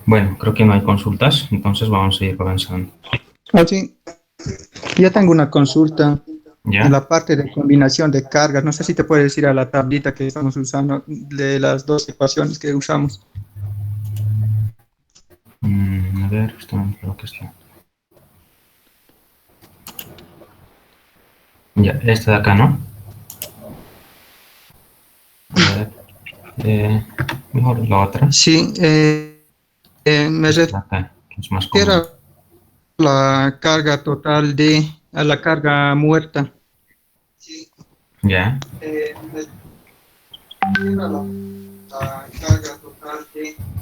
Bueno, creo que no hay consultas, entonces vamos a ir avanzando. Ah, sí, yo tengo una consulta en ¿Ya? la parte de combinación de cargas. No sé si te puedes ir a la tablita que estamos usando de las dos ecuaciones que usamos. A ver, justamente creo que está. Ya, esta de acá, ¿no? A ver, eh, mejor la otra. Sí, me Esta refiero de acá, que es más común. a la carga total a la carga muerta. ¿Ya? Me refiero a la carga total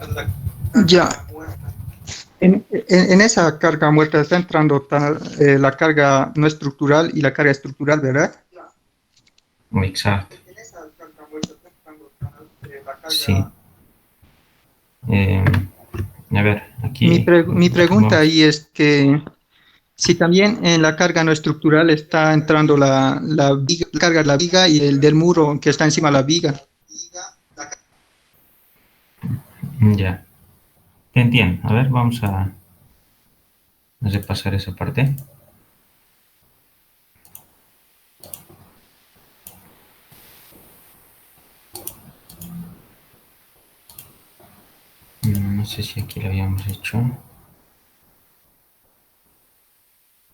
a la carga ya. Muerta. En esa carga muerta está entrando la carga no estructural y la carga estructural, ¿verdad? Exacto. En esa carga muerta está entrando la Sí. carga. Eh, a ver, aquí Mi pregunta vamos. ahí es que si también en la carga no estructural está entrando la carga de la viga y el del muro que está encima de la viga. Ya. Te entiendo. A ver, vamos a repasar esa parte. No sé si aquí lo habíamos hecho.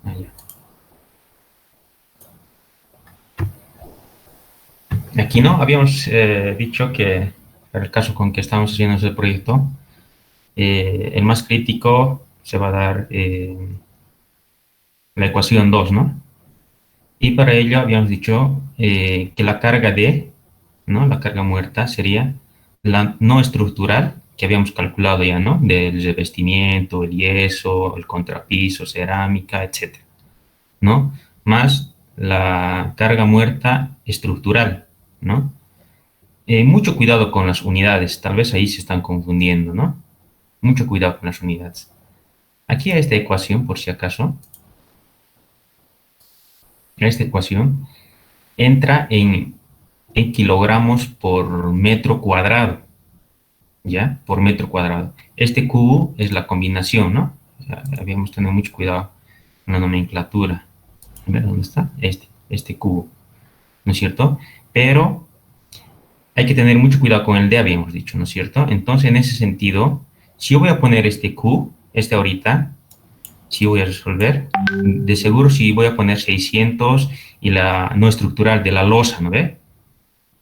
Ah, ya. Aquí no, habíamos dicho que para el caso con que estamos haciendo ese proyecto, el más crítico se va a dar la ecuación 2, ¿no? Y para ello habíamos dicho que la carga D, ¿no? La carga muerta sería la no estructural, que habíamos calculado ya, ¿no? Del revestimiento, el yeso, el contrapiso, cerámica, etcétera, ¿no? Más la carga muerta estructural, ¿no? Mucho cuidado con las unidades, tal vez ahí se están confundiendo, ¿no? Mucho cuidado con las unidades. Aquí a esta ecuación, por si acaso, a esta ecuación entra en kilogramos por metro cuadrado, ¿ya? Por metro cuadrado. Este cubo es la combinación, ¿no? O sea, habíamos tenido mucho cuidado con la nomenclatura. A ver, ¿dónde está? Este cubo, ¿no es cierto? Pero hay que tener mucho cuidado con el D, habíamos dicho, ¿no es cierto? Entonces, en ese sentido, si yo voy a poner este Q, este ahorita, si voy a resolver, de seguro si voy a poner 600 y la no estructural de la losa, ¿no ve?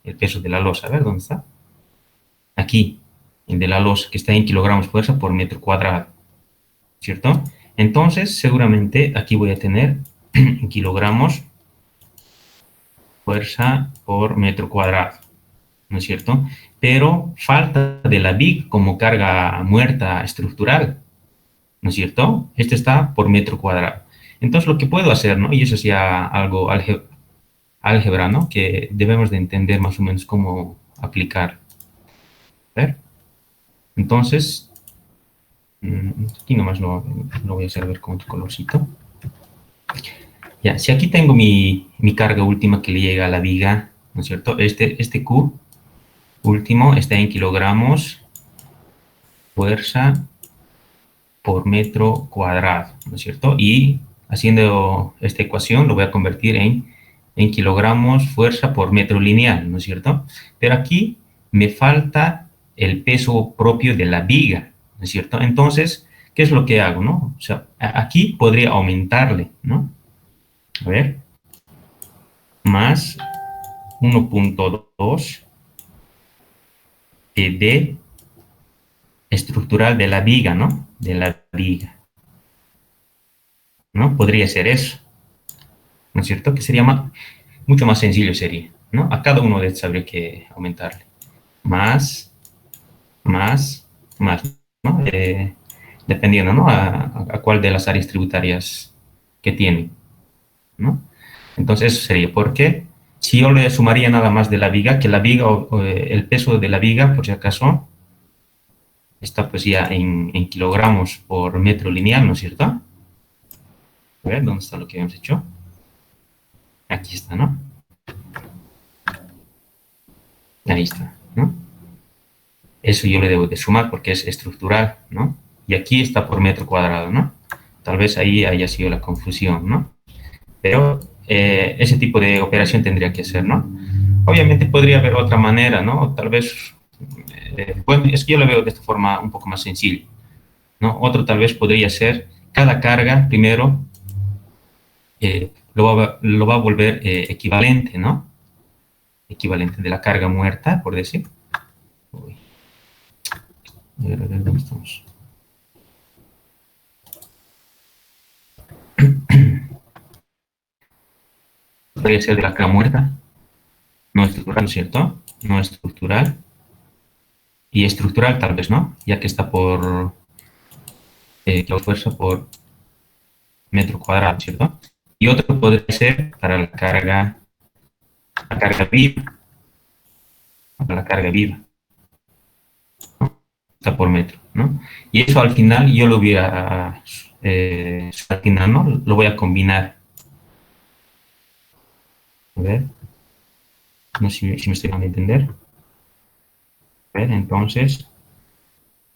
El peso de la losa, a ver, ¿dónde está? Aquí, el de la losa, que está en kilogramos fuerza por metro cuadrado, ¿cierto? Entonces, seguramente aquí voy a tener en kilogramos fuerza por metro cuadrado, ¿no es cierto? Pero falta de la BIC como carga muerta estructural, ¿no es cierto? Este está por metro cuadrado. Entonces, lo que puedo hacer, ¿no? Y eso es ya algo álgebra, ¿no? Que debemos de entender más o menos cómo aplicar. A ver, entonces, aquí nomás lo voy a hacer ver con otro colorcito. Ya, si aquí tengo mi carga última que le llega a la viga, ¿no es cierto? Este Q último está en kilogramos fuerza por metro cuadrado, ¿no es cierto? Y haciendo esta ecuación lo voy a convertir en kilogramos fuerza por metro lineal, ¿no es cierto? Pero aquí me falta el peso propio de la viga, ¿no es cierto? Entonces, ¿qué es lo que hago, no? O sea, aquí podría aumentarle, ¿no? A ver, más 1.2 de estructural de la viga, ¿no? De la viga, ¿no? Podría ser eso, ¿no es cierto? Que sería mucho más sencillo sería, ¿no? A cada uno de estos habría que aumentarle. Más, más, más, ¿no? Dependiendo, ¿no? A cuál de las áreas tributarias que tienen, ¿no? Entonces eso sería, porque si yo le sumaría nada más de la viga, que la viga, el peso de la viga, por si acaso, está pues ya en kilogramos por metro lineal, ¿no es cierto? A ver, ¿dónde está lo que habíamos hecho? Aquí está, ¿no? Ahí está, ¿no? eso yo le debo de sumar porque es estructural, ¿no? Y aquí está por metro cuadrado, ¿no? Tal vez ahí haya sido la confusión, ¿no? Pero ese tipo de operación tendría que ser, ¿no? Obviamente podría haber otra manera, ¿no? Tal vez, bueno, es que yo lo veo de esta forma un poco más sencilla, ¿no? Otro tal vez podría ser, cada carga primero lo va a volver equivalente, ¿no? Equivalente de la carga muerta, por decir. Uy, a ver, ¿dónde estamos? Podría ser de la carga muerta, no estructural, ¿no es cierto? No estructural. Y estructural tal vez, ¿no? Ya que está por la fuerza por metro cuadrado, ¿cierto? Y otro podría ser para la carga viva, para la carga viva, ¿no? Está por metro, ¿no? Y eso al final yo lo voy a, al final, ¿no? Lo voy a combinar. A ver, no sé si me estoy dando a entender. A ver, entonces,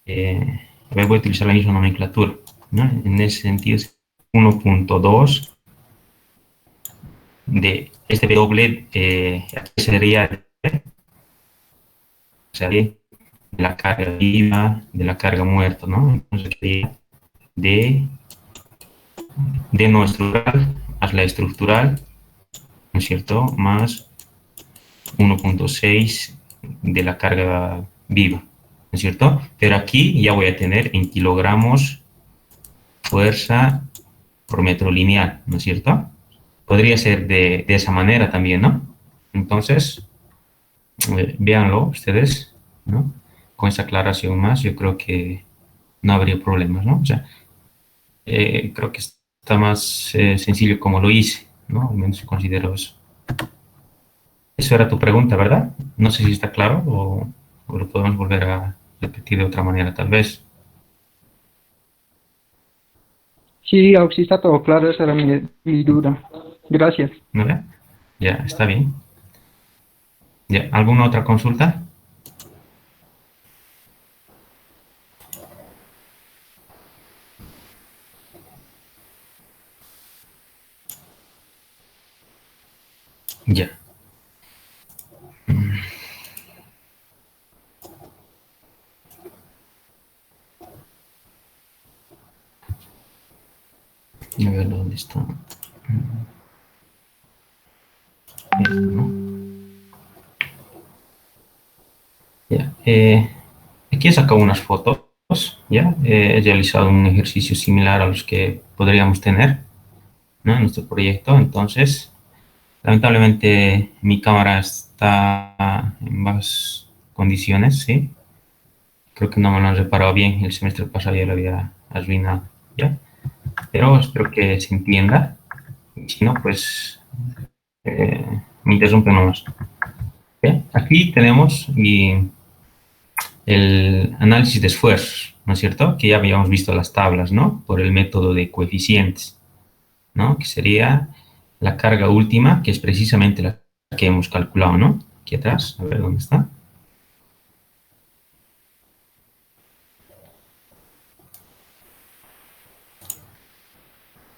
a ver, voy a utilizar la misma nomenclatura, ¿no? En ese sentido es 1.2 de este doble, aquí sería, de la carga viva, de la carga muerta, ¿no? Entonces sería de, de no estructural más la estructural, ¿no es cierto? Más 1.6 de la carga viva, ¿no es cierto? Pero aquí ya voy a tener en kilogramos fuerza por metro lineal, ¿no es cierto? Podría ser de esa manera también, ¿no? Entonces, véanlo ustedes, ¿no? Con esa aclaración más, yo creo que no habría problemas, ¿no? O sea, creo que está más sencillo como lo hice, ¿no? Al menos considero eso. Eso era tu pregunta, ¿verdad? No sé si está claro o lo podemos volver a repetir de otra manera, tal vez. Sí, sí está todo claro, esa era mi duda. Gracias. ¿No ve? Ya, está bien. Ya, ¿alguna otra consulta? Ya. A ver dónde está. Esto, ¿no? Ya. Aquí he sacado unas fotos, ¿ya? He realizado un ejercicio similar a los que podríamos tener, ¿no? En nuestro proyecto. Entonces, lamentablemente mi cámara está en bajas condiciones, ¿sí? Creo que no me lo han reparado bien. El semestre pasado ya lo había arruinado, ¿ya? Pero espero que se entienda. Y si no, pues me interrumpen nomás. ¿Bien? Aquí tenemos el análisis de esfuerzos, ¿no es cierto? Que ya habíamos visto las tablas, ¿no? Por el método de coeficientes, ¿no? Que sería la carga última, que es precisamente la que hemos calculado, ¿no? Aquí atrás, a ver dónde está.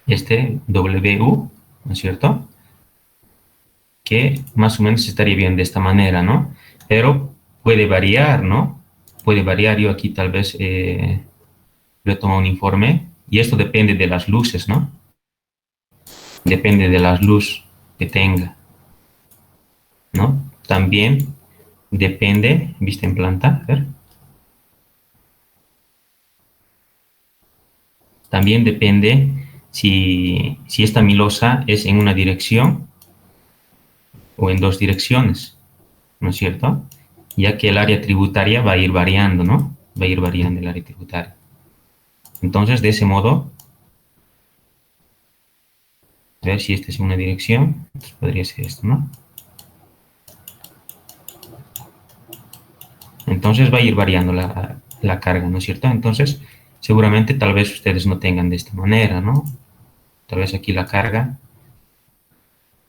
Este WU, ¿no es cierto? Que más o menos estaría bien de esta manera, ¿no? Pero puede variar, ¿no? Puede variar, yo aquí tal vez le he tomado un informe y esto depende de las luces, ¿no? Depende de las luces que tenga, ¿no? También depende, vista en planta, a ver. También depende si esta milosa es en una dirección o en dos direcciones, ¿no es cierto? Ya que el área tributaria va a ir variando, ¿no? Va a ir variando el área tributaria. Entonces, de ese modo, a ver si esta es una dirección, entonces podría ser esto, ¿no? Entonces va a ir variando la carga, ¿no es cierto? Entonces, seguramente tal vez ustedes no tengan de esta manera, ¿no? Tal vez aquí la carga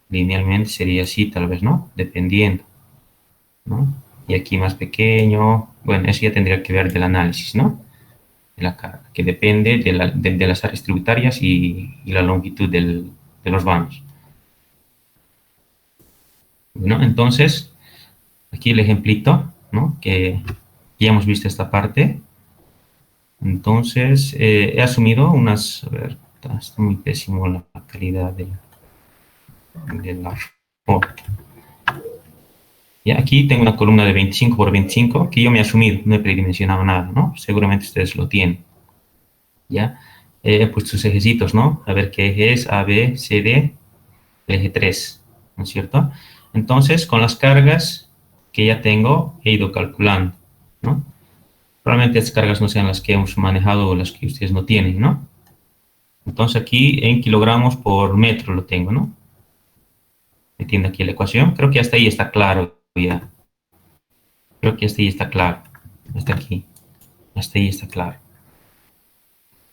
linealmente sería así, tal vez, ¿no? Dependiendo, ¿no? y aquí más pequeño. Bueno, eso ya tendría que ver del análisis, ¿no? De la carga, que depende de las áreas tributarias y la longitud de los vanos. Bueno, entonces, aquí el ejemplito, ¿no? Que ya hemos visto esta parte. Entonces, he asumido unas... A ver, está muy pésimo la calidad de la foto. Y aquí tengo una columna de 25 por 25 que yo me he asumido, no he predimensionado nada, ¿no? Seguramente ustedes lo tienen. ¿Ya? He puesto sus ejecitos, ¿no? A ver qué eje es A, B, C, D, el eje 3, ¿no es cierto? Entonces, con las cargas que ya tengo, he ido calculando, ¿no? Probablemente estas cargas no sean las que hemos manejado o las que ustedes no tienen, ¿no? Entonces aquí en kilogramos por metro lo tengo, ¿no? Metiendo aquí la ecuación. Creo que hasta ahí está claro ya. Creo que hasta ahí está claro. Hasta aquí. Hasta ahí está claro.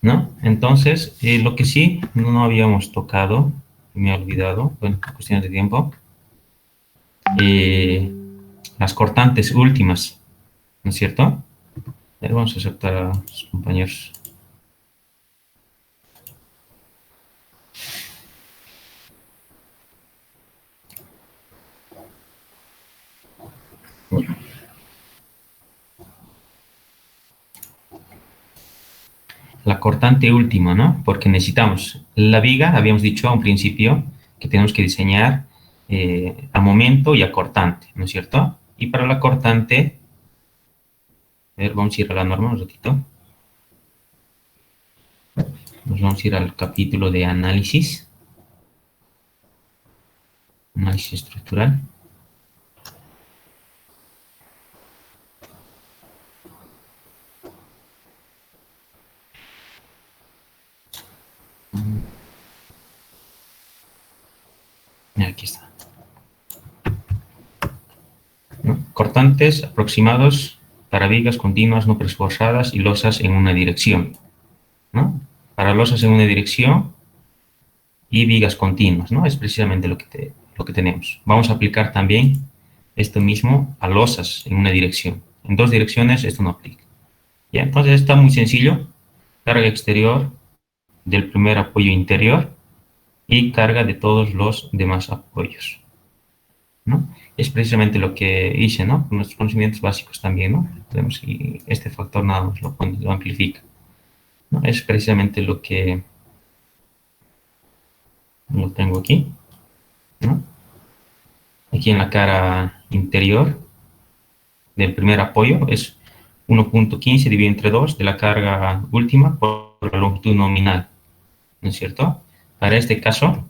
¿No? Entonces, lo que sí no habíamos tocado, me he olvidado, bueno, cuestiones de tiempo, las cortantes últimas, ¿no es cierto? A ver, vamos a aceptar a los compañeros. Bueno. La cortante última, ¿no? Porque necesitamos la viga, habíamos dicho a un principio que tenemos que diseñar a momento y a cortante, ¿no es cierto? Y para la cortante, a ver, vamos a ir a la norma un ratito. Nos vamos a ir al capítulo de análisis. Análisis estructural. Aquí está. ¿No? Cortantes aproximados para vigas continuas no preesforzadas y losas en una dirección, ¿no? Para losas en una dirección y vigas continuas, ¿no? Es precisamente lo que tenemos. Vamos a aplicar también esto mismo a losas en una dirección. En dos direcciones esto no aplica. ¿Ya? Entonces está muy sencillo. Carga exterior del primer apoyo interior y carga de todos los demás apoyos, ¿no? Es precisamente lo que hice, ¿no? Con nuestros conocimientos básicos también, ¿no? Podemos, y este factor nada más lo amplifica, ¿no? Es precisamente lo que lo tengo aquí, ¿no? Aquí en la cara interior del primer apoyo es 1.15 dividido entre 2 de la carga última por la longitud nominal, ¿no es cierto? Para este caso,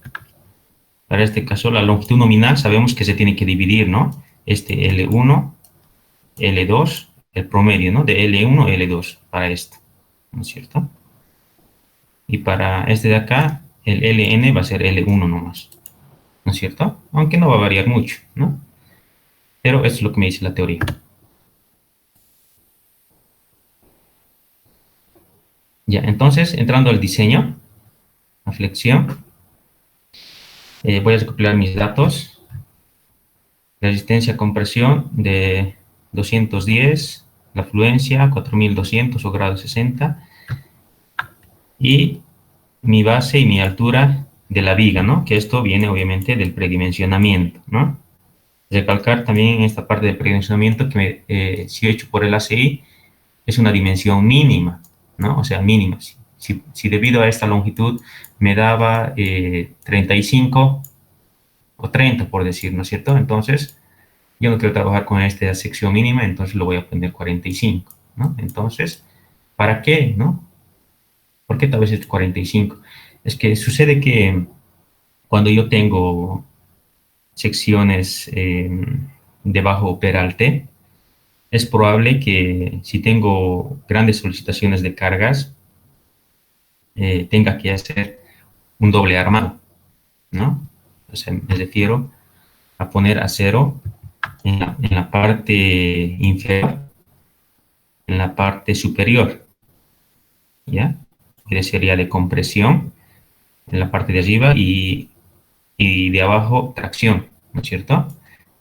la longitud nominal sabemos que se tiene que dividir, ¿no? Este L1, L2, el promedio, ¿no? De L1, L2 para esto, ¿no es cierto? Y para este de acá, el Ln va a ser L1 nomás, ¿no es cierto? Aunque no va a variar mucho, ¿no? Pero esto es lo que me dice la teoría. Ya, entonces, entrando al diseño, a flexión, voy a recopilar mis datos. Resistencia a compresión de 210, la fluencia 4200 o grado 60, y mi base y mi altura de la viga, ¿no? Que esto viene obviamente del predimensionamiento, ¿no? Recalcar también en esta parte del predimensionamiento que si hecho por el ACI es una dimensión mínima, ¿no? O sea, mínima. Si debido a esta longitud me daba 35 o 30, por decir, ¿no es cierto? Entonces, yo no quiero trabajar con esta sección mínima, entonces lo voy a poner 45, ¿no? Entonces, ¿para qué, no? ¿Por qué tal vez es 45? Es que sucede que cuando yo tengo secciones de bajo peralte, es probable que si tengo grandes solicitaciones de cargas, tenga que hacer un doble armado, ¿no? O sea, me refiero a poner acero en la parte inferior, en la parte superior, ¿ya? Que sería de compresión en la parte de arriba y de abajo tracción, ¿no es cierto?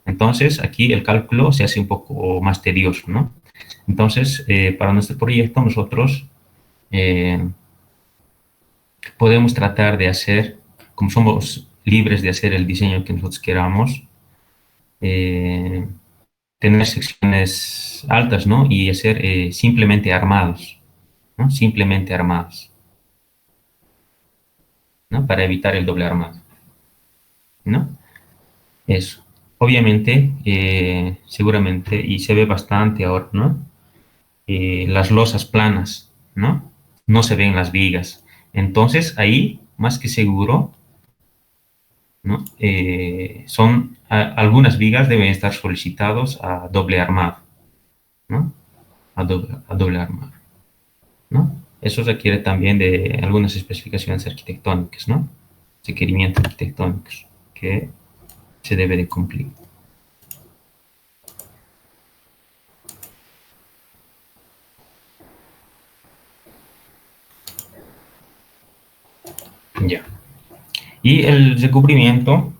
Entonces, aquí el cálculo se hace un poco más tedioso, ¿no? Entonces, para nuestro proyecto, nosotros podemos tratar de hacer, como somos libres de hacer el diseño que nosotros queramos, eh, tener secciones altas, ¿no? Y hacer simplemente armados, ¿no? Simplemente armados, ¿no? Para evitar el doble armado, ¿no? Eso. Obviamente, seguramente, y se ve bastante ahora, ¿no? Las losas planas, ¿no? No se ven las vigas. Entonces, ahí, más que seguro, ¿no? Algunas vigas deben estar solicitados a doble armado, ¿no? A doble armado, ¿no? Eso requiere también de algunas especificaciones arquitectónicas, ¿no? Requerimientos arquitectónicos que se debe de cumplir. Ya. Y el recubrimiento,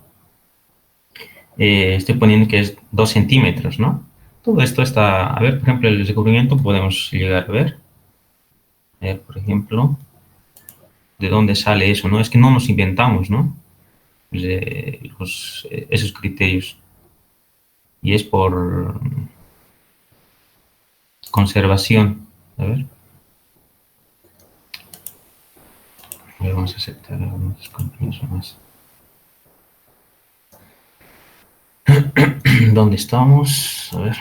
estoy poniendo que es 2 centímetros, ¿no? Todo esto está, a ver, por ejemplo, el recubrimiento podemos llegar a ver, por ejemplo, de dónde sale eso, ¿no? Es que no nos inventamos, ¿no? Esos criterios. Y es por conservación. A ver, vamos a aceptar algunos compromisos más. ¿Dónde estamos? A ver.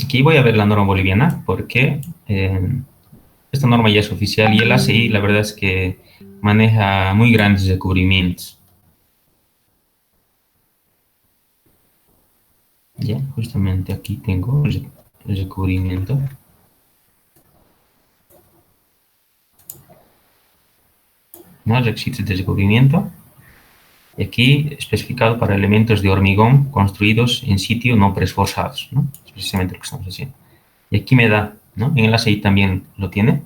Aquí voy a ver la norma boliviana porque esta norma ya es oficial y el ACI la verdad es que maneja muy grandes recubrimientos. Ya, justamente aquí tengo el recubrimiento. Más requisitos de recubrimiento. Y aquí especificado para elementos de hormigón construidos en sitio no preesforzados, ¿no? Es precisamente lo que estamos haciendo. Y aquí me da, ¿no? En el ACI también lo tiene.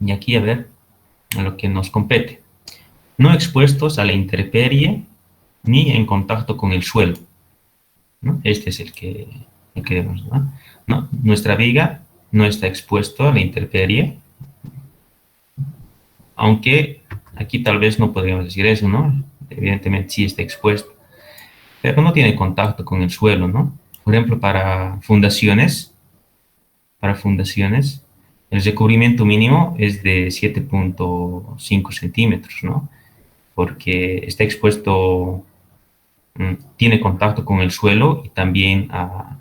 Y aquí a ver a lo que nos compete. No expuestos a la intemperie ni en contacto con el suelo, ¿no? Este es el que vemos, ¿no? ¿No? Nuestra viga no está expuesto a la intemperie, aunque aquí tal vez no podríamos decir eso, ¿no? Evidentemente sí está expuesto, pero no tiene contacto con el suelo, ¿no? Por ejemplo, para fundaciones, el recubrimiento mínimo es de 7.5 centímetros, ¿no? Porque está expuesto, tiene contacto con el suelo y también a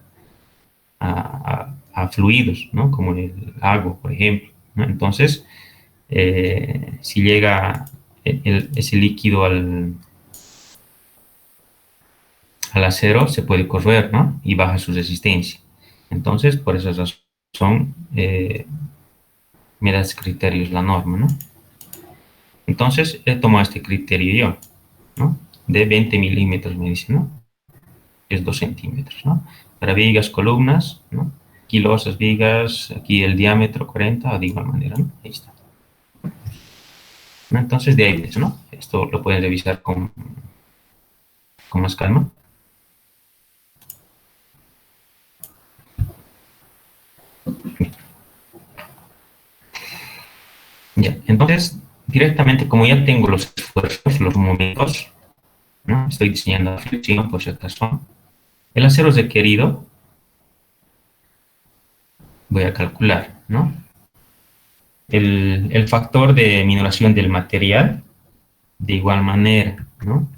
fluidos, ¿no? Como el agua, por ejemplo, ¿no? Entonces, si llega ese líquido al acero, se puede corroer, ¿no? Y baja su resistencia. Entonces, por esa razón, me da ese criterios la norma, ¿no? Entonces, he tomado este criterio yo, ¿no? De 20 milímetros, me dice, ¿no? Es 2 centímetros, ¿no? Para vigas, columnas, ¿no? Aquí losas, vigas, aquí el diámetro 40, de igual manera, ¿no? Ahí está. ¿No? Entonces, de ahí, ¿no? Esto lo pueden revisar con más calma. Ya, entonces, directamente, como ya tengo los esfuerzos, los momentos, ¿no? Estoy diseñando la flexión, por si acaso. El acero requerido, voy a calcular, ¿no? El factor de minoración del material, de igual manera, ¿no?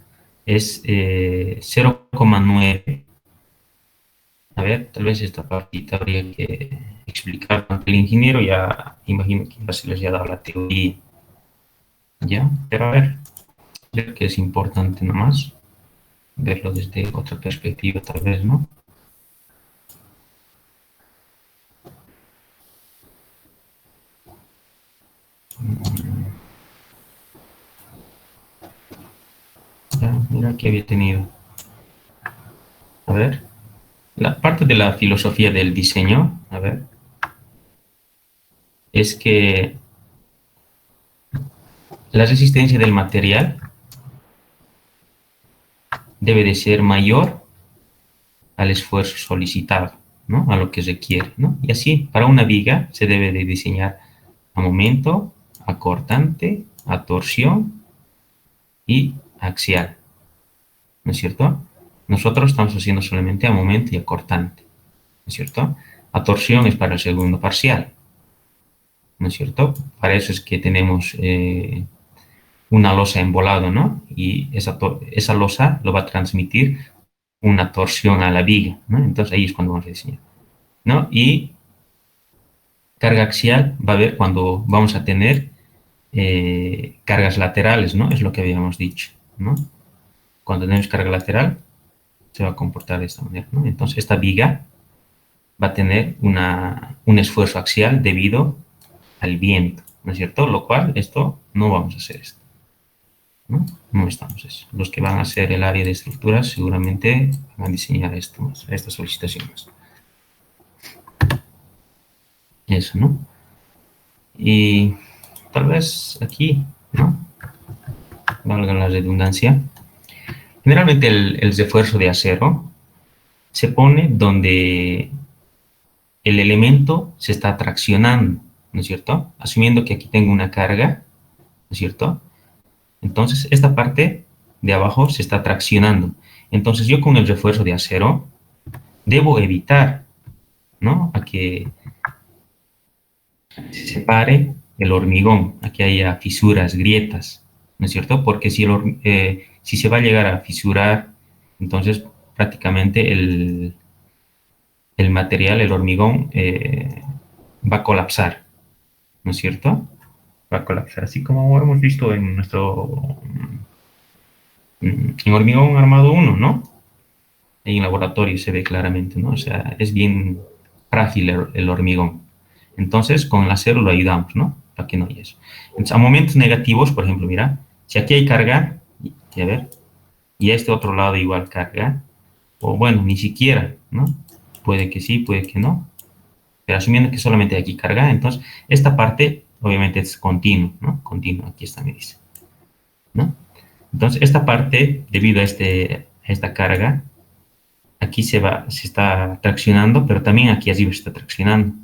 Es 0,9. A ver, tal vez esta partita habría que explicar ante el ingeniero, ya imagino que ya se les ha dado la teoría, ¿ya? Pero a ver, creo que es importante nomás verlo desde otra perspectiva, tal vez, ¿no? Ya, mira que había tenido. A ver, la parte de la filosofía del diseño, a ver, es que la resistencia del material debe de ser mayor al esfuerzo solicitado, ¿no? A lo que requiere, ¿no? Y así, para una viga se debe de diseñar a momento, a cortante, a torsión y axial, ¿no es cierto? Nosotros estamos haciendo solamente a momento y a cortante, ¿no es cierto? A torsión es para el segundo parcial, ¿no es cierto? Para eso es que tenemos una losa embolado, ¿no? Y esa losa lo va a transmitir una torsión a la viga, ¿no? Entonces ahí es cuando vamos a diseñar, ¿no? Y carga axial va a haber cuando vamos a tener cargas laterales, ¿no? Es lo que habíamos dicho, ¿no? Cuando tenemos carga lateral, se va a comportar de esta manera, ¿no? Entonces, esta viga va a tener un esfuerzo axial debido al viento, ¿no es cierto? Lo cual, esto, no vamos a hacer esto, ¿no? No estamos eso. Los que van a hacer el área de estructuras seguramente van a diseñar esto, estas solicitaciones. Eso, ¿no? Y tal vez aquí, ¿no? Valga la redundancia. Generalmente el refuerzo de acero se pone donde el elemento se está traccionando, ¿no es cierto? Asumiendo que aquí tengo una carga, ¿no es cierto? Entonces, esta parte de abajo se está traccionando. Entonces, yo con el refuerzo de acero debo evitar, ¿no? A que se separe el hormigón, a que haya fisuras, grietas, ¿no es cierto? Porque si se va a llegar a fisurar, entonces prácticamente el material, el hormigón, va a colapsar, ¿no es cierto? Va a colapsar, así como hemos visto en nuestro en hormigón armado 1, ¿no? En laboratorio se ve claramente, ¿no? O sea, es bien frágil el hormigón. Entonces, con el acero lo ayudamos, ¿no? Para que no haya eso. Entonces, a momentos negativos, por ejemplo, mira, si aquí hay carga, y a ver, y a este otro lado igual carga, o bueno, ni siquiera, ¿no? Puede que sí, puede que no, pero asumiendo que solamente hay aquí carga, entonces esta parte obviamente es continuo, ¿no? Continuo, aquí está, me dice, ¿no? Entonces, esta parte, debido a esta carga, aquí se está traccionando, pero también aquí arriba se está traccionando,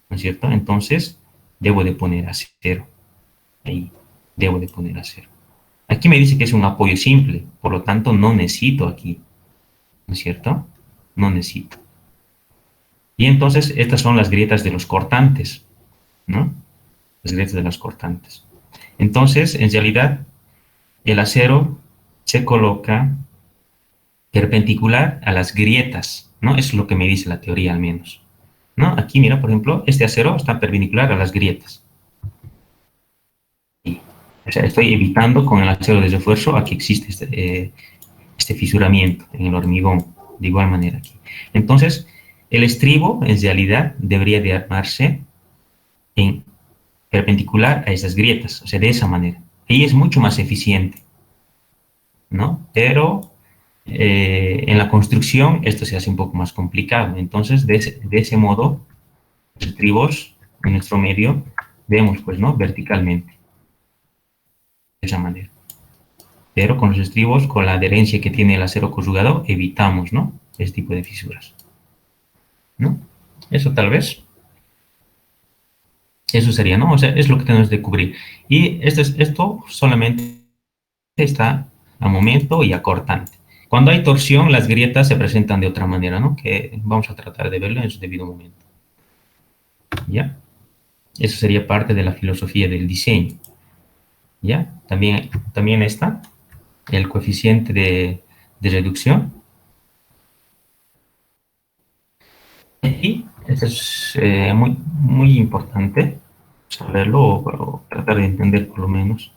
¿no es cierto? Entonces, debo de poner acero. Ahí, debo de poner acero. Aquí me dice que es un apoyo simple, por lo tanto, no necesito aquí, ¿no es cierto? No necesito. Y entonces, estas son las grietas de los cortantes, ¿no? Las grietas de los cortantes. Entonces, en realidad, el acero se coloca perpendicular a las grietas, ¿no? Eso es lo que me dice la teoría al menos, ¿no? Aquí, mira, por ejemplo, este acero está perpendicular a las grietas. Y, o sea, estoy evitando con el acero de refuerzo a que existe este fisuramiento en el hormigón, de igual manera aquí. Entonces, el estribo, en realidad, debería de armarse en perpendicular a esas grietas, o sea, de esa manera. Ahí es mucho más eficiente, ¿no? Pero en la construcción esto se hace un poco más complicado. Entonces, de ese modo, los estribos en nuestro medio vemos, pues, ¿no? Verticalmente, de esa manera. Pero con los estribos, con la adherencia que tiene el acero corrugado, evitamos, ¿no? Este tipo de fisuras, ¿no? Eso tal vez. Eso sería, ¿no? O sea, es lo que tenemos que cubrir. Y esto solamente está a momento y a cortante. Cuando hay torsión, las grietas se presentan de otra manera, ¿no? Que vamos a tratar de verlo en su debido momento. ¿Ya? Eso sería parte de la filosofía del diseño. ¿Ya? También está el coeficiente de reducción. Y eso es muy importante saberlo o tratar de entender por lo menos.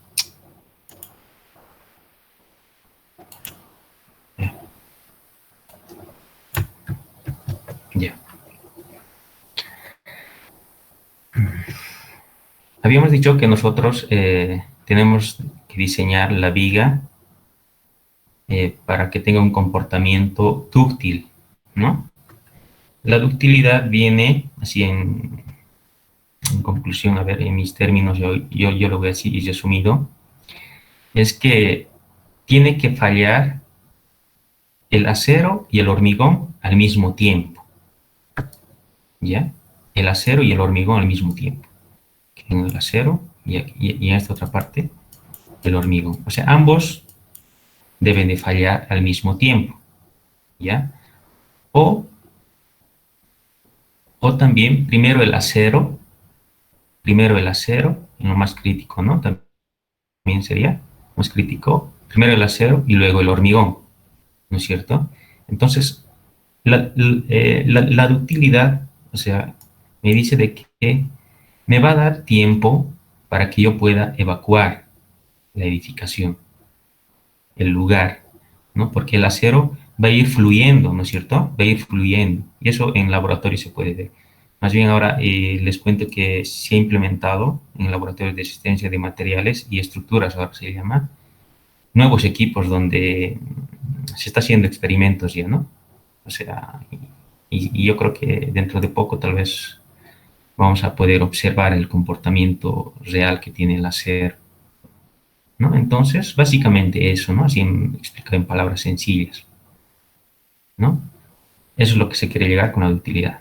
Ya. Habíamos dicho que nosotros tenemos que diseñar la viga para que tenga un comportamiento dúctil, ¿no? La ductilidad viene, así en conclusión, a ver, en mis términos, yo lo voy a decir y resumido, es que tiene que fallar el acero y el hormigón al mismo tiempo, ¿ya? El acero y el hormigón al mismo tiempo. En el acero y en esta otra parte el hormigón. O sea, ambos deben de fallar al mismo tiempo, ¿ya? O, o también primero el acero, en lo más crítico, ¿no? También sería más crítico, primero el acero y luego el hormigón, ¿no es cierto? Entonces, la ductilidad, o sea, me dice de que me va a dar tiempo para que yo pueda evacuar la edificación, el lugar, ¿no? Porque el acero va a ir fluyendo, ¿no es cierto? Va a ir fluyendo. Y eso en laboratorio se puede ver. Más bien ahora les cuento que se ha implementado en laboratorios de asistencia de materiales y estructuras, ahora se llama, nuevos equipos donde se está haciendo experimentos ya, ¿no? O sea, y yo creo que dentro de poco tal vez vamos a poder observar el comportamiento real que tiene el acero, ¿no? Entonces, básicamente eso, ¿no? Así explicado en palabras sencillas, ¿no? Eso es lo que se quiere llegar con la ductilidad.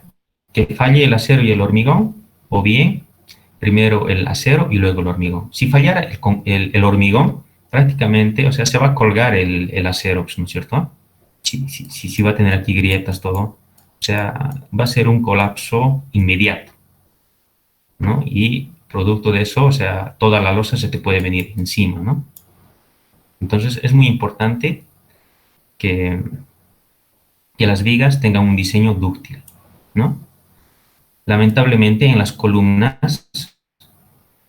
Que falle el acero y el hormigón, o bien primero el acero y luego el hormigón. Si fallara el hormigón, prácticamente, o sea, se va a colgar el acero, ¿no es cierto? Si va a tener aquí grietas, todo. O sea, va a ser un colapso inmediato, ¿no? Y producto de eso, o sea, toda la losa se te puede venir encima, ¿no? Entonces, es muy importante que, que las vigas tengan un diseño dúctil, ¿no? Lamentablemente, en las columnas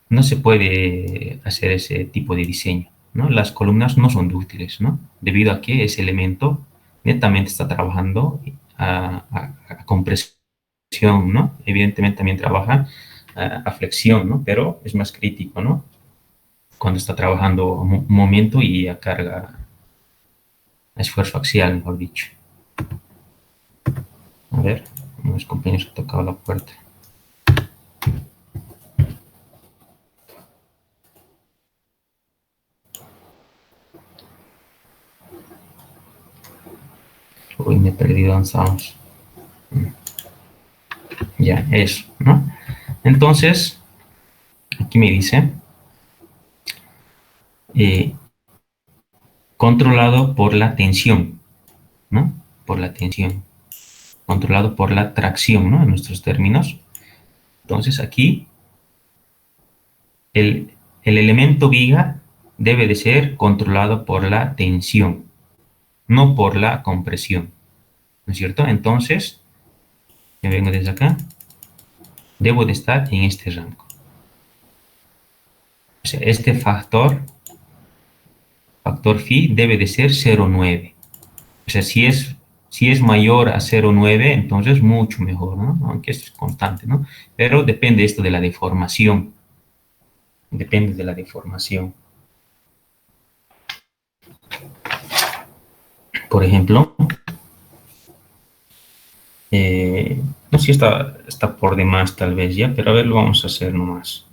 no se puede hacer ese tipo de diseño, ¿no? Las columnas no son dúctiles, ¿no? Debido a que ese elemento netamente está trabajando a compresión, ¿no? Evidentemente también trabaja a flexión, ¿no? Pero es más crítico, ¿no? Cuando está trabajando un momento y a carga, a esfuerzo axial, mejor dicho. A ver, unos compañeros han tocado la puerta. Uy, me he perdido, avanzamos. Ya, eso, ¿no? Entonces, aquí me dice, eh, controlado por la tensión, ¿no? Por la tensión. Controlado por la tracción, ¿no? En nuestros términos. Entonces, aquí, el elemento viga debe de ser controlado por la tensión, no por la compresión, ¿no es cierto? Entonces, yo vengo desde acá, debo de estar en este rango. O sea, este factor phi debe de ser 0,9. O sea, si es mayor a 0,9, entonces mucho mejor, ¿no? Aunque es constante, ¿no? Pero depende esto de la deformación. Depende de la deformación. Por ejemplo, no sé si está por demás tal vez ya, pero a ver, lo vamos a hacer nomás.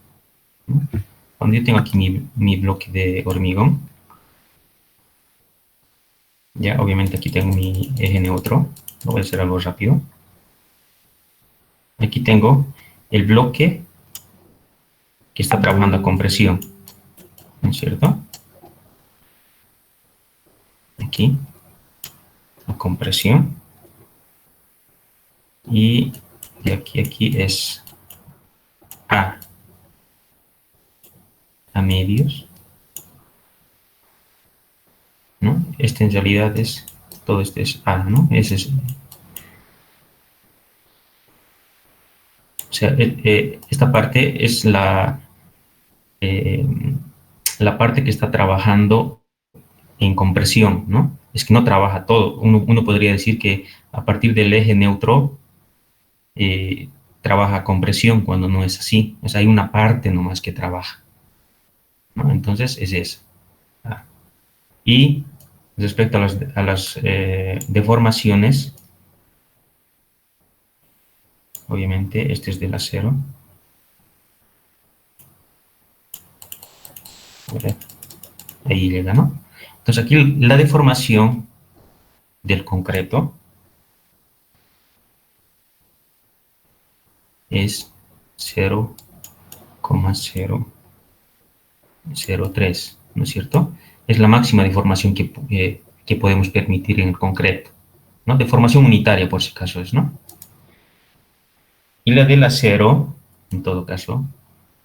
Cuando yo tengo aquí mi bloque de hormigón, ya obviamente aquí tengo mi eje neutro, lo voy a hacer algo rápido. Aquí tengo el bloque que está trabajando a compresión, ¿no es cierto? Aquí, a compresión. Y de aquí a aquí es a medios, ¿no? Este en realidad es, todo este es A, ¿no? Ese es, o sea, esta parte es eh, la parte que está trabajando en compresión, ¿no? Es que no trabaja todo. Uno podría decir que a partir del eje neutro trabaja compresión cuando no es así. O sea, hay una parte nomás que trabaja, ¿no? Entonces es eso. Y respecto a las deformaciones, obviamente este es del acero. Ahí llega, ¿no? Entonces aquí la deformación del concreto es 0,003, ¿no es cierto? Es la máxima deformación que podemos permitir en el concreto, ¿no? Deformación unitaria, por si acaso es, ¿no? Y la del acero, en todo caso,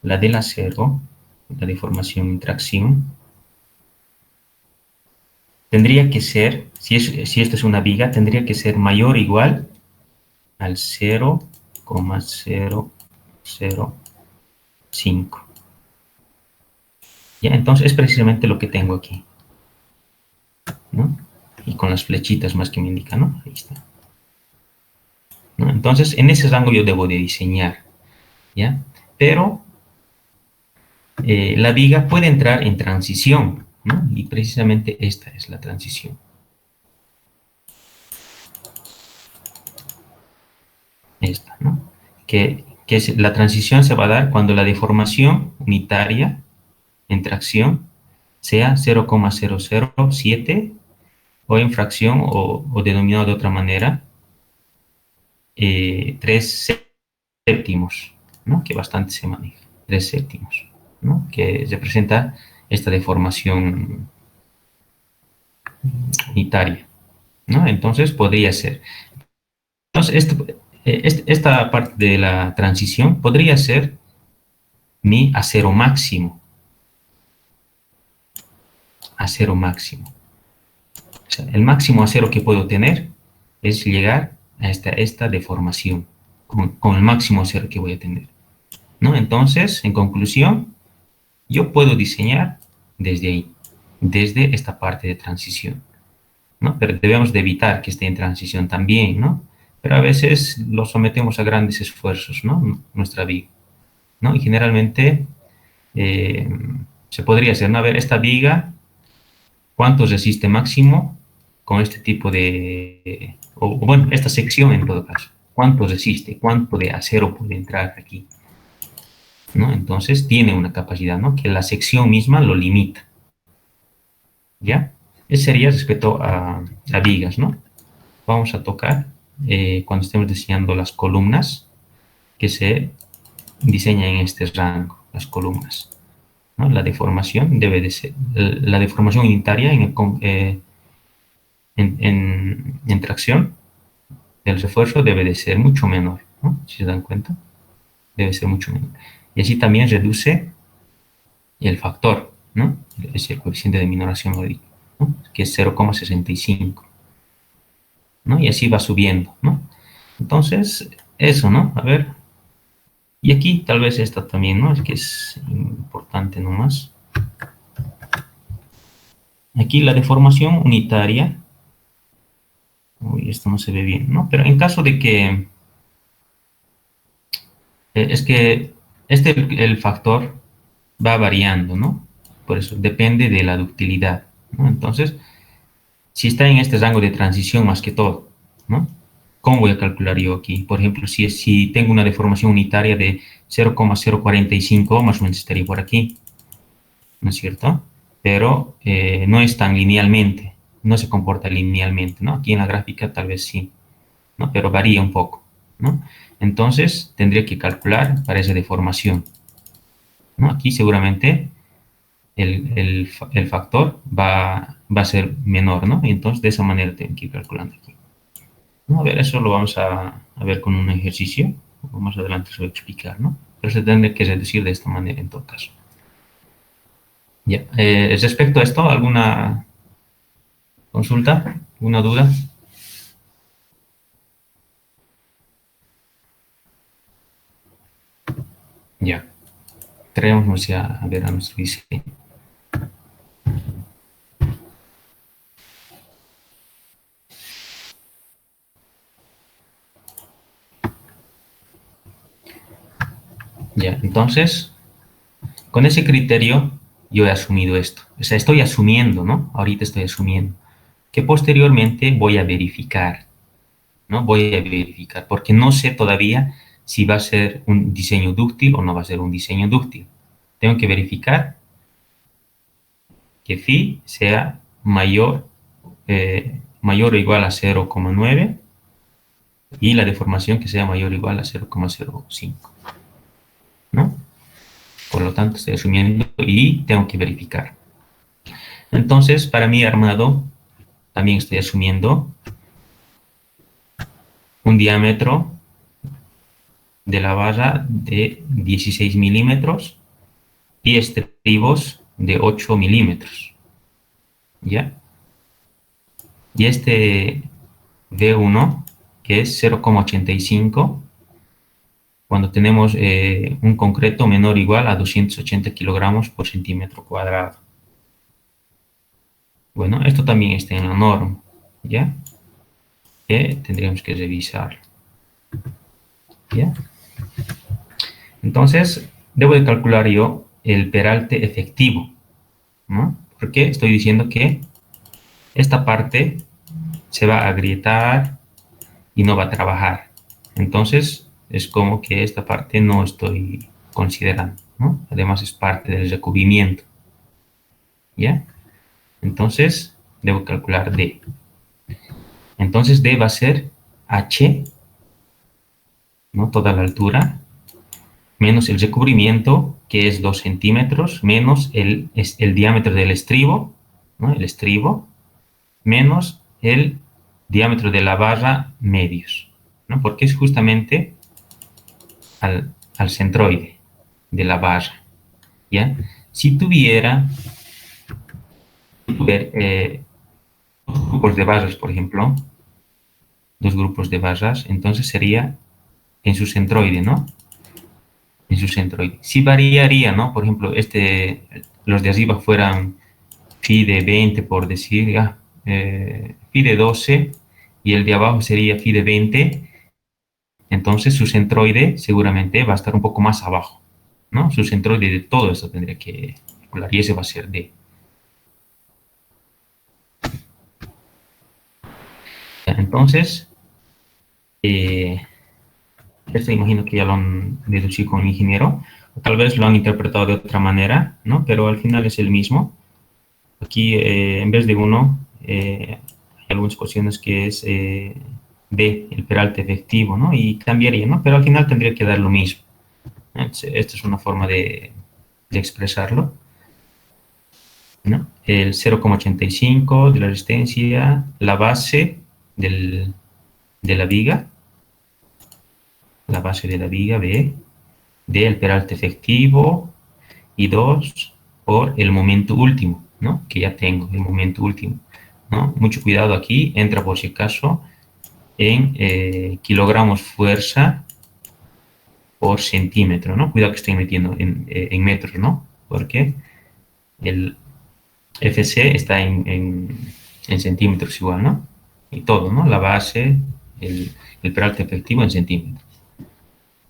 la del acero, la deformación en tracción, tendría que ser, si esto es una viga, tendría que ser mayor o igual al 0,005. ¿Ya? Entonces es precisamente lo que tengo aquí, ¿no? Y con las flechitas más que me indican, ¿no? Ahí está, ¿no? Entonces, en ese rango yo debo de diseñar, ¿ya? Pero la viga puede entrar en transición, ¿no? Y precisamente esta es la transición. Esta, ¿no? La transición se va a dar cuando la deformación unitaria en tracción sea 0,007 o en fracción o denominado de otra manera, 3 séptimos, ¿no? Que bastante se maneja, 3 séptimos, ¿no? Que representa esta deformación unitaria, ¿no? Entonces podría ser. Entonces, esta parte de la transición podría ser mi acero máximo, acero máximo. O sea, el máximo acero que puedo tener es llegar a esta deformación, con el máximo acero que voy a tener, ¿no? Entonces, en conclusión, yo puedo diseñar desde ahí, desde esta parte de transición, ¿no? Pero debemos de evitar que esté en transición también, ¿no? Pero a veces lo sometemos a grandes esfuerzos, ¿no? Nuestra vida, ¿no? Y generalmente eh, se podría hacer, ¿no? A ver, esta viga, ¿cuánto resiste máximo con este tipo de, o bueno, esta sección en todo caso? ¿Cuánto resiste? ¿Cuánto de acero puede entrar aquí? ¿No? Entonces tiene una capacidad, ¿no? Que la sección misma lo limita, ¿ya? Eso sería respecto a vigas, ¿no? Vamos a tocar cuando estemos diseñando las columnas que se diseñan en este rango, las columnas, ¿no? La deformación debe de ser, la deformación unitaria en tracción del refuerzo debe de ser mucho menor, ¿no? Si se dan cuenta, debe ser mucho menor. Y así también reduce el factor, ¿no? Es decir, el coeficiente de minoración, ¿no? Que es 0,65, ¿no? Y así va subiendo, ¿no? Entonces, eso, ¿no? A ver, y aquí tal vez esta también, ¿no? Es que es importante nomás. Aquí la deformación unitaria, uy, esto no se ve bien, ¿no? Pero en caso de que, es que el factor va variando, ¿no? Por eso depende de la ductilidad, ¿no? Entonces, si está en este rango de transición más que todo, ¿no? ¿Cómo voy a calcular yo aquí? Por ejemplo, si tengo una deformación unitaria de 0,045, más o menos estaría por aquí, ¿no es cierto? Pero no es tan linealmente, no se comporta linealmente, ¿no? Aquí en la gráfica tal vez sí, ¿no? Pero varía un poco, ¿no? Entonces, tendría que calcular para esa deformación, ¿no? Aquí seguramente el factor va a ser menor, ¿no? Y entonces, de esa manera tengo que ir calculando aquí. ¿No? A ver, eso lo vamos a ver con un ejercicio, más adelante se va a explicar, ¿no? Pero se tendría que reducir de esta manera en todo caso. Ya. Respecto a esto, ¿alguna consulta? ¿Alguna duda? Ya. Traemos ya a ver a nuestro diseño. Ya, entonces, con ese criterio yo he asumido esto. O sea, estoy asumiendo, ¿no? Ahorita estoy asumiendo que posteriormente voy a verificar, ¿no? Voy a verificar, porque no sé todavía si va a ser un diseño dúctil o no va a ser un diseño dúctil. Tengo que verificar que phi sea mayor, mayor o igual a 0,9 y la deformación que sea mayor o igual a 0,05, ¿no? Por lo tanto, estoy asumiendo y tengo que verificar. Entonces, para mi armado, también estoy asumiendo un diámetro de la barra de 16 milímetros y estribos de 8 milímetros, ¿ya? Y este V1, que es 0,85, cuando tenemos un concreto menor o igual a 280 kilogramos por centímetro cuadrado. Bueno, esto también está en la norma, ¿ya? Que tendríamos que revisar, ¿ya? Entonces, debo de calcular yo el peralte efectivo, ¿no? Porque estoy diciendo que esta parte se va a agrietar y no va a trabajar. Entonces, es como que esta parte no estoy considerando, ¿no? Además, es parte del recubrimiento, ¿ya? Entonces, debo calcular D. Entonces, D va a ser H, ¿no? Toda la altura, menos el recubrimiento, que es 2 centímetros, menos el diámetro del estribo, ¿no? El estribo, menos el diámetro de la barra medios, ¿no? Porque es justamente al centroide de la barra, ¿ya? Si tuviera dos grupos de barras, por ejemplo, dos grupos de barras, entonces sería en su centroide, ¿no? En su centroide. Sí variaría, ¿no? Por ejemplo, los de arriba fueran phi de 20, por decir, phi de 12, y el de abajo sería phi de 20, entonces su centroide seguramente va a estar un poco más abajo, ¿no? Su centroide de todo eso tendría que calcular, y ese va a ser D. Entonces, esto imagino que ya lo han deducido con el ingeniero, o tal vez lo han interpretado de otra manera, ¿no? Pero al final es el mismo. Aquí, en vez de 1, hay algunas cuestiones que es B, el peralte efectivo, ¿no? Y cambiaría, ¿no? Pero al final tendría que dar lo mismo. Entonces, esta es una forma de expresarlo, ¿no? El 0,85 de la resistencia, la base de la viga, B, del peralte efectivo, y 2 por el momento último, ¿no? Que ya tengo, el momento último, ¿no? Mucho cuidado aquí, entra por si acaso en kilogramos fuerza por centímetro, ¿no? Cuidado que estoy metiendo en metros, ¿no? Porque el FC está en centímetros igual, ¿no? Y todo, ¿no? La base, el peralte efectivo en centímetros,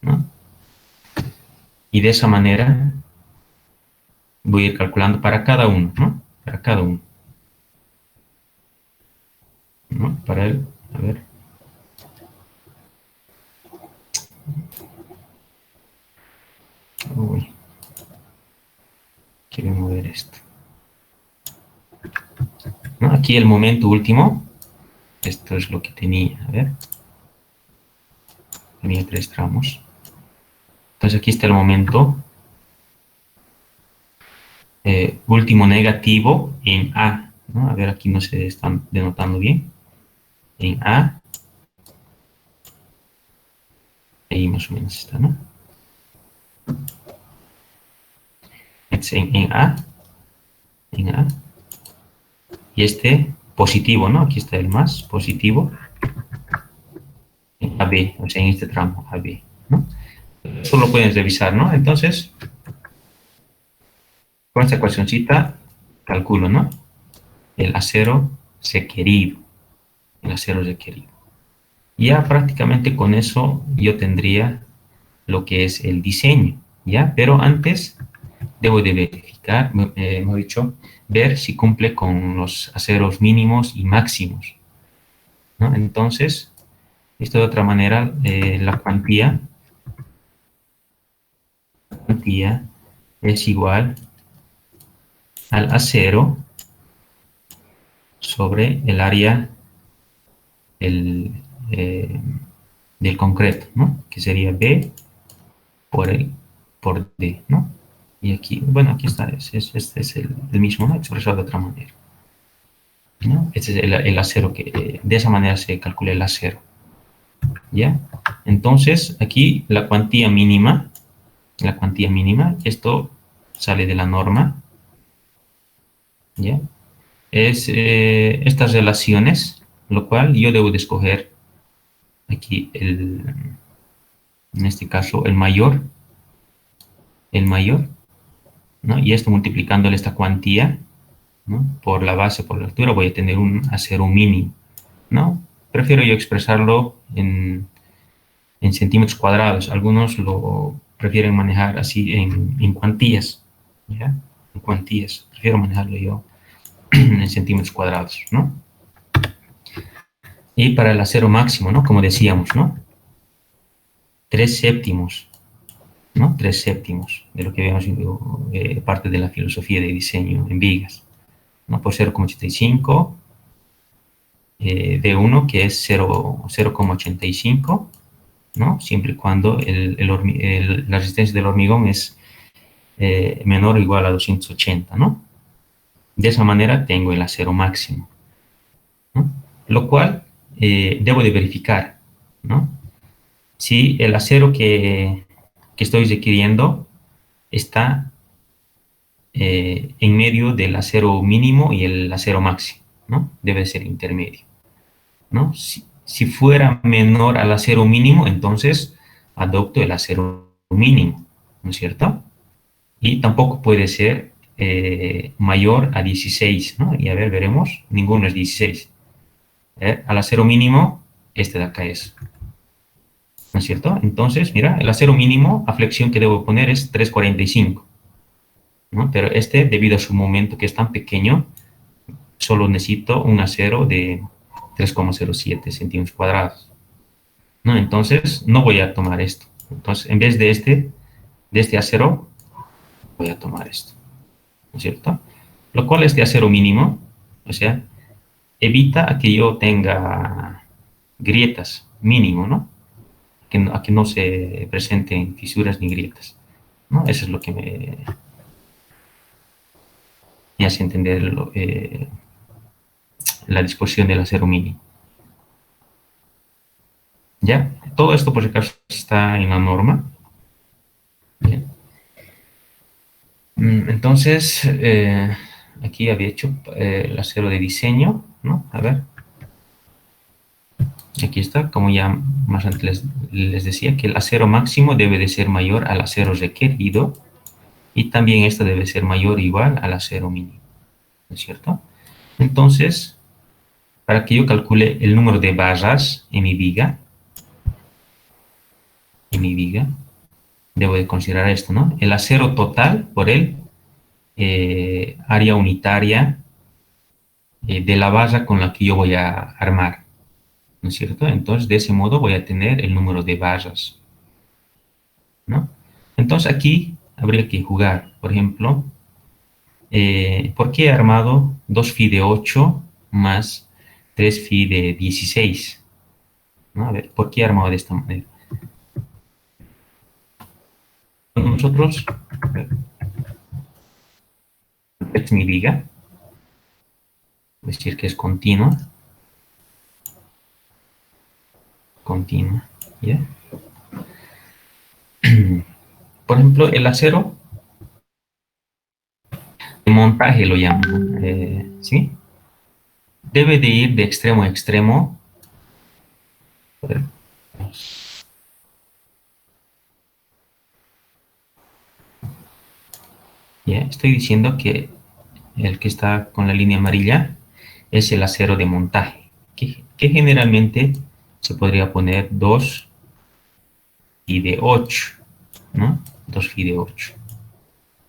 ¿no? Y de esa manera voy a ir calculando para cada uno, ¿no? Para cada uno, ¿no? Para el, a ver. Uy, quiero mover esto, ¿no? Aquí el momento último, esto es lo que tenía, a ver, tenía 3 tramos. Entonces aquí está el momento último negativo en A, ¿no? A ver, aquí no se están denotando bien. En A, ahí más o menos está, ¿no? En A, y este positivo, ¿no? Aquí está el más positivo, en AB, o sea, en este tramo AB, ¿no? Eso lo pueden revisar, ¿no? Entonces, con esta ecuacióncita calculo, ¿no? El acero requerido, Ya prácticamente con eso yo tendría lo que es el diseño, ¿ya? Pero antes debo de verificar, hemos dicho, ver si cumple con los aceros mínimos y máximos, ¿no? Entonces, esto de otra manera, la cuantía es igual al acero sobre el área el, del concreto, ¿no? Que sería B por D, ¿no? Y aquí, bueno, aquí está, este es el mismo, ¿no? Expresado de otra manera, ¿no? Este es el acero que, de esa manera se calcula el acero, ¿ya? Entonces, aquí la cuantía mínima, esto sale de la norma, ¿ya? Es estas relaciones, lo cual yo debo de escoger aquí en este caso el mayor, ¿no? Y esto multiplicándole esta cuantía, ¿no? Por la base, por la altura, voy a tener un acero mínimo, ¿no? Prefiero yo expresarlo en centímetros cuadrados. Algunos lo prefieren manejar así en cuantías, ¿ya? En cuantías. Prefiero manejarlo yo en centímetros cuadrados, ¿no? Y para el acero máximo, ¿no? Como decíamos, ¿no? 3/7, ¿no? 3/7 de lo que habíamos visto, parte de la filosofía de diseño en vigas, ¿no? Por 0,85, D1 que es 0,85, ¿no? Siempre y cuando la resistencia del hormigón es menor o igual a 280, ¿no? De esa manera tengo el acero máximo, ¿no? Lo cual debo de verificar, ¿no? Si el acero que estoy requiriendo está en medio del acero mínimo y el acero máximo, ¿no? Debe ser intermedio, ¿no? Si fuera menor al acero mínimo, entonces adopto el acero mínimo, ¿no es cierto? Y tampoco puede ser mayor a 16, ¿no? Y a ver, veremos, ninguno es 16. Al acero mínimo, este de acá es, ¿no es cierto? Entonces, mira, el acero mínimo a flexión que debo poner es 3,45, ¿no? Pero este, debido a su momento que es tan pequeño, solo necesito un acero de 3,07 centímetros cuadrados, ¿no? Entonces, no voy a tomar esto. Entonces, en vez de este acero, voy a tomar esto, ¿no es cierto? Lo cual este acero mínimo, o sea, evita que yo tenga grietas, mínimo, ¿no? A que no se presenten fisuras ni grietas, ¿no? Eso es lo que me hace entender la disposición del acero mínimo. ¿Ya? Todo esto, por si acaso, está en la norma. Bien. Entonces, aquí había hecho el acero de diseño, ¿no? A ver. Aquí está, como ya más antes les decía, que el acero máximo debe de ser mayor al acero requerido y también esto debe ser mayor o igual al acero mínimo, ¿no es cierto? Entonces, para que yo calcule el número de barras en mi viga, debo de considerar esto, ¿no? El acero total por el área unitaria de la barra con la que yo voy a armar, ¿no es cierto? Entonces, de ese modo voy a tener el número de barras, ¿no? Entonces, aquí habría que jugar, por ejemplo, ¿por qué he armado 2 phi de 8 más 3 phi de 16? ¿No? A ver, ¿por qué he armado de esta manera? Nosotros, esta es mi viga, es decir, que es continua, ¿ya? Por ejemplo, el acero de montaje lo llaman, ¿sí? Debe de ir de extremo a extremo. A ver. ¿Ya? Estoy diciendo que el que está con la línea amarilla es el acero de montaje, que generalmente se podría poner 2 y de 8, ¿no? 2 y de 8,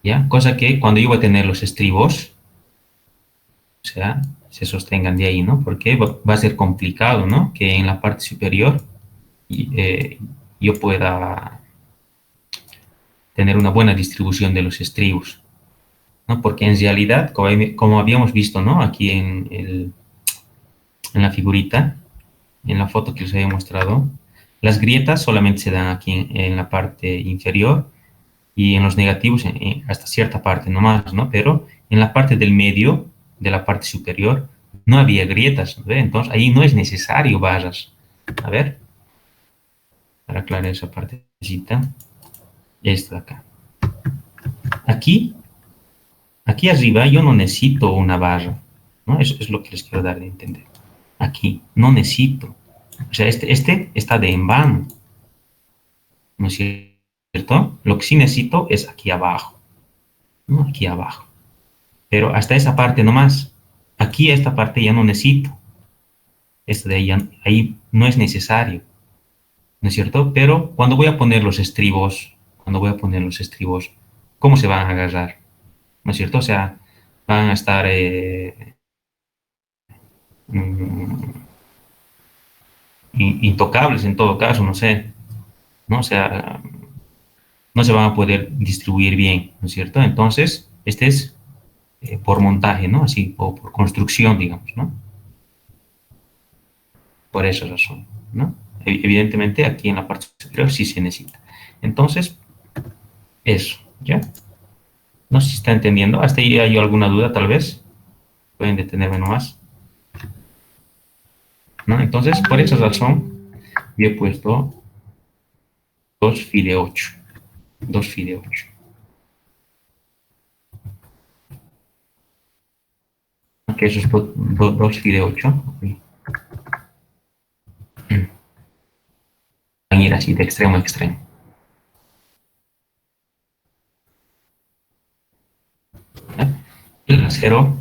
¿ya? Cosa que cuando yo voy a tener los estribos, o sea, se sostengan de ahí, ¿no? Porque va a ser complicado, ¿no? Que en la parte superior yo pueda tener una buena distribución de los estribos, ¿no? Porque en realidad, como habíamos visto, ¿no? Aquí en la figurita, en la foto que les había mostrado, las grietas solamente se dan aquí en la parte inferior y en los negativos hasta cierta parte nomás, ¿no? Pero en la parte del medio, de la parte superior, no había grietas, ¿no? Entonces ahí no es necesario barras. A ver, para aclarar esa partecita, esta de acá. Aquí arriba yo no necesito una barra, ¿no? Eso es lo que les quiero dar de entender. Aquí, no necesito. O sea, este está de en vano, ¿no es cierto? Lo que sí necesito es aquí abajo, ¿no? Aquí abajo. Pero hasta esa parte nomás. Aquí esta parte ya no necesito. Esta de ahí no es necesario, ¿no es cierto? Pero cuando voy a poner los estribos, ¿cómo se van a agarrar? ¿No es cierto? O sea, van a estar mm, intocables en todo caso, no sé, ¿no? O sea, no se van a poder distribuir bien, ¿no es cierto? Entonces, este es por montaje, ¿no? Así, o por construcción, digamos, ¿no? Por esa razón, ¿no? Evidentemente, aquí en la parte superior sí se necesita. Entonces, eso, ¿ya? No sé si está entendiendo. ¿Hasta ahí hay alguna duda, tal vez? Pueden detenerme nomás, ¿no? Entonces, por esa razón, yo he puesto 2 phi de 8. 2 phi de 8. Que eso es 2 phi de 8. Van a ir así de extremo a extremo. El acero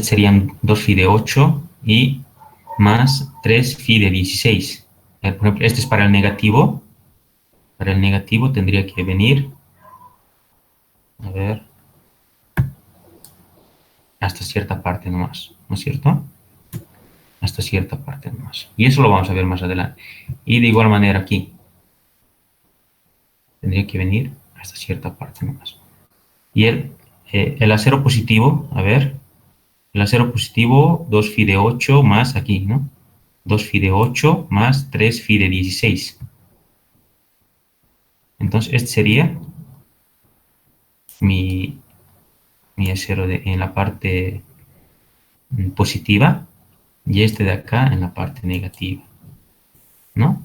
serían 2 phi de 8 y más 3 phi de 16. Por ejemplo, este es para el negativo. Para el negativo tendría que venir, a ver, hasta cierta parte nomás, ¿no es cierto? Hasta cierta parte nomás. Y eso lo vamos a ver más adelante. Y de igual manera aquí, tendría que venir hasta cierta parte nomás. Y el acero positivo, a ver, el acero positivo, 2 phi de 8 más aquí, ¿no? 2 phi de 8 más 3 phi de 16. Entonces, este sería mi, mi acero en la parte positiva y este de acá en la parte negativa, ¿no?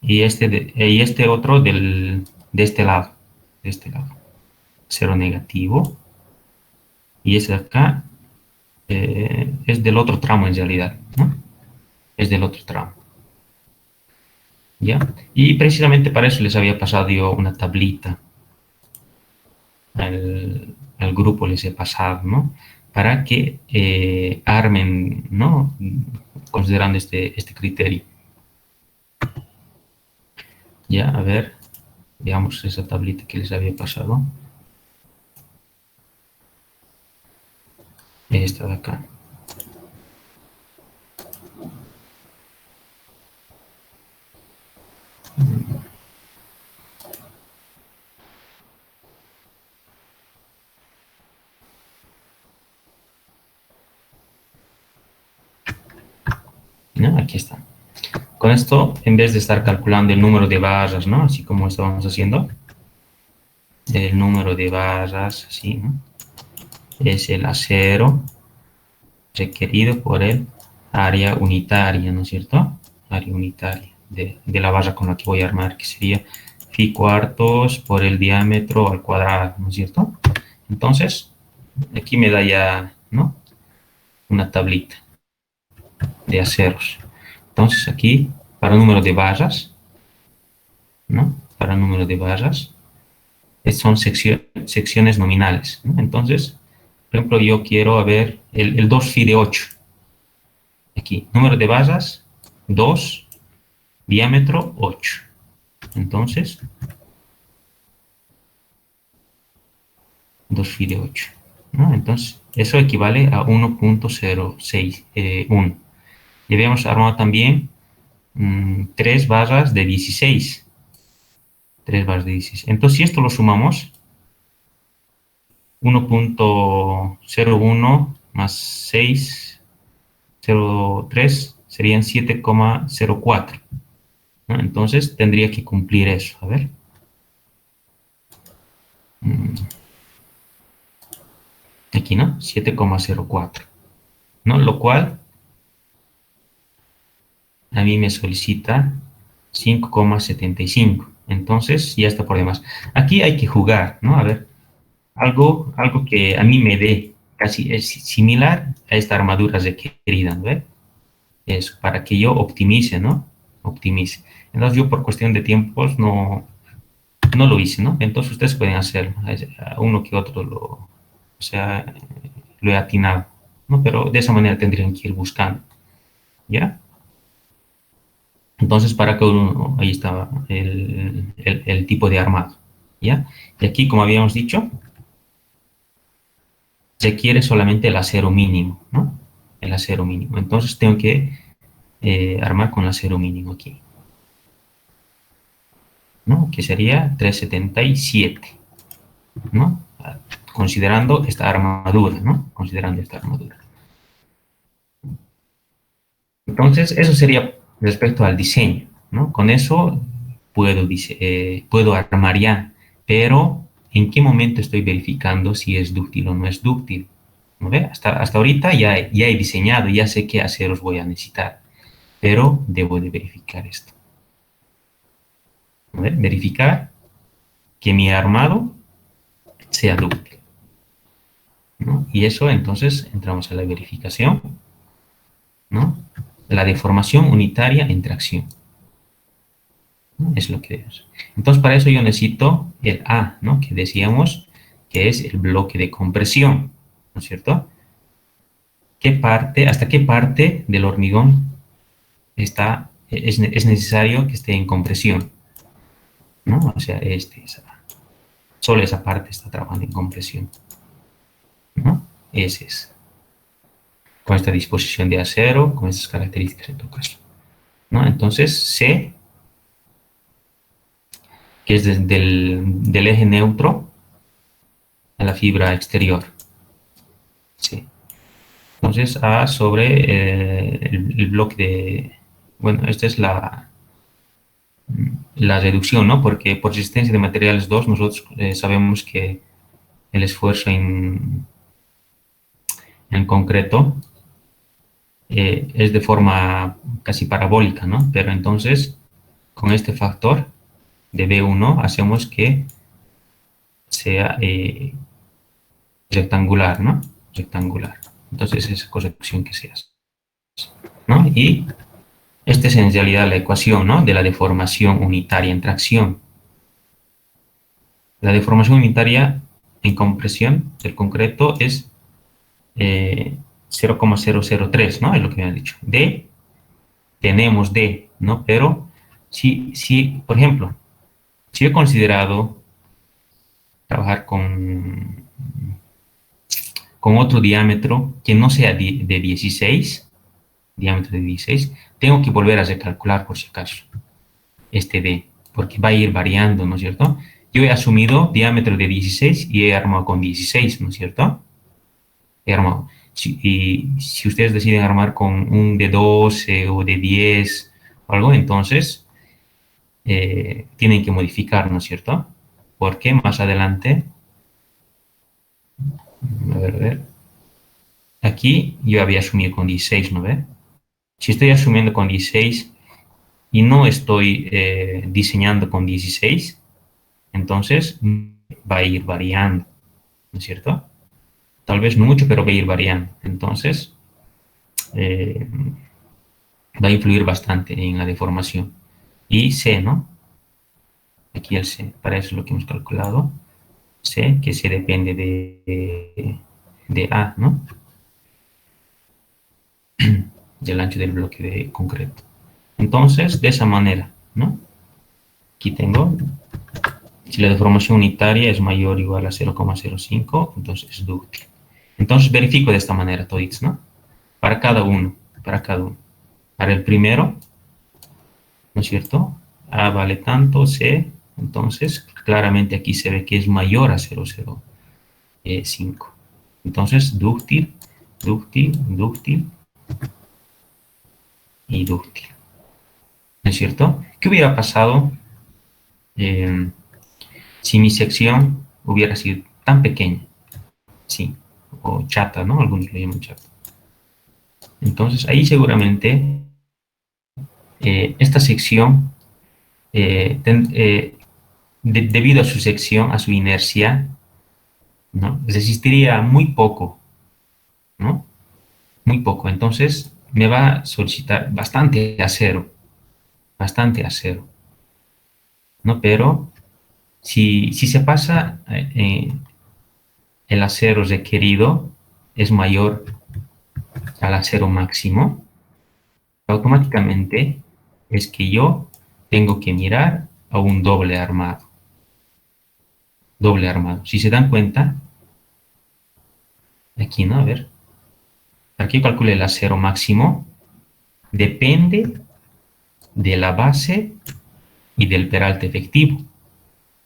Y este otro de este lado, cero negativo, y ese de acá es del otro tramo en realidad, ¿no? Es del otro tramo, ¿ya? Y precisamente para eso les había pasado yo una tablita al grupo, les he pasado, ¿no? Para que armen, ¿no? Considerando este criterio. Ya, a ver, veamos esa tablita que les había pasado. Esta de acá. ¿No? Aquí está. Con esto, en vez de estar calculando el número de barras, ¿no? Así como estábamos haciendo, el número de barras, así, ¿no? Es el acero requerido por el área unitaria, ¿no es cierto? Área unitaria de la barra con la que voy a armar, que sería phi cuartos por el diámetro al cuadrado, ¿no es cierto? Entonces, aquí me da ya, ¿no? Una tablita de aceros. Entonces, aquí, para el número de barras, ¿no? Para el número de barras, son secciones nominales, ¿no? Entonces, por ejemplo, yo quiero ver el 2 phi de 8. Aquí, número de barras, 2, diámetro 8. Entonces, 2 phi de 8, ¿no? Entonces, eso equivale a 1.061. Y habíamos armado también 3 barras de 16. 3 barras de 16. Entonces, si esto lo sumamos, 1.01 más 6 0,03 serían 7,04, ¿no? Entonces tendría que cumplir eso. A ver. Aquí, ¿no? 7,04, ¿no? Lo cual a mí me solicita 5,75. Entonces ya está por demás. Aquí hay que jugar, ¿no? A ver, algo que a mí me dé casi es similar a esta armadura requerida, ¿no? Eso, para que yo optimice, ¿no? Optimice. Entonces yo por cuestión de tiempos no lo hice, ¿no? Entonces ustedes pueden hacerlo, a uno que otro o sea, lo he atinado, ¿no? Pero de esa manera tendrían que ir buscando, ¿ya? Entonces para cada uno, ahí estaba el tipo de armado, ¿ya? Y aquí, como habíamos dicho, se quiere solamente el acero mínimo, ¿no? El acero mínimo. Entonces tengo que armar con el acero mínimo aquí, ¿no? Que sería 377, ¿no? Considerando esta armadura, ¿no? Considerando esta armadura. Entonces, eso sería respecto al diseño, ¿no? Con eso puedo armar ya, pero ¿en qué momento estoy verificando si es dúctil o no es dúctil? ¿No ve? Hasta ahorita ya he diseñado, ya sé qué aceros voy a necesitar, pero debo de verificar esto. ¿No ve? Verificar que mi armado sea dúctil, ¿no? Y eso, entonces, entramos a la verificación, ¿no? La deformación unitaria en tracción, ¿no? Es lo que es. Entonces, para eso yo necesito el A, ¿no? Que decíamos que es el bloque de compresión, ¿no es cierto? ¿Hasta qué parte del hormigón es necesario que esté en compresión? ¿No? O sea, solo esa parte está trabajando en compresión, ¿no? Ese es. Con esta disposición de acero, con estas características en todo caso, ¿no? Entonces, C, que es desde del eje neutro a la fibra exterior. Sí. Entonces, A sobre el bloque de... Bueno, esta es la reducción, ¿no? Porque por resistencia de materiales 2, nosotros sabemos que el esfuerzo en concreto es de forma casi parabólica, ¿no? Pero entonces, con este factor de B1, hacemos que sea rectangular, ¿no? Rectangular. Entonces, esa corrección que se hace, ¿no? Y esta es en realidad la ecuación, ¿no? De la deformación unitaria en tracción. La deformación unitaria en compresión del concreto es 0,003, ¿no? Es lo que me han dicho. D, tenemos D, ¿no? Pero si, por ejemplo, si he considerado trabajar con otro diámetro que no sea de 16, diámetro de 16, tengo que volver a recalcular por si acaso este D, porque va a ir variando, ¿no es cierto? Yo he asumido diámetro de 16 y he armado con 16, ¿no es cierto? He armado. Y si ustedes deciden armar con un de 12 o de 10 o algo, entonces tienen que modificar, ¿no es cierto? Porque más adelante, a ver, aquí yo había asumido con 16, ¿no ve? Si estoy asumiendo con 16 y no estoy diseñando con 16, entonces va a ir variando, ¿no es cierto? Tal vez no mucho, pero va a ir variando. Entonces, eh, va a influir bastante en la deformación. Y C, ¿no? Aquí el C, para eso es lo que hemos calculado. C, que C depende de A, ¿no? Del ancho del bloque de concreto. Entonces, de esa manera, ¿no? Aquí tengo, si la deformación unitaria es mayor o igual a 0,05, entonces es dúctil. Entonces verifico de esta manera toditos, ¿no? Para cada uno, para cada uno. Para el primero, ¿no es cierto? A vale tanto, C, entonces claramente aquí se ve que es mayor a 0,05. Entonces, dúctil, dúctil, dúctil, y dúctil. ¿No es cierto? ¿Qué hubiera pasado si mi sección hubiera sido tan pequeña? Sí, o chata, ¿no? Algunos le llaman chata. Entonces, ahí seguramente esta sección, debido a su sección, a su inercia, ¿no? Resistiría muy poco, ¿no? Muy poco. Entonces, me va a solicitar bastante acero, ¿no? Pero si se pasa, el acero requerido es mayor al acero máximo, automáticamente es que yo tengo que mirar a un doble armado. Doble armado. Si se dan cuenta, aquí, ¿no? A ver, aquí calculé el acero máximo, depende de la base y del peralte efectivo,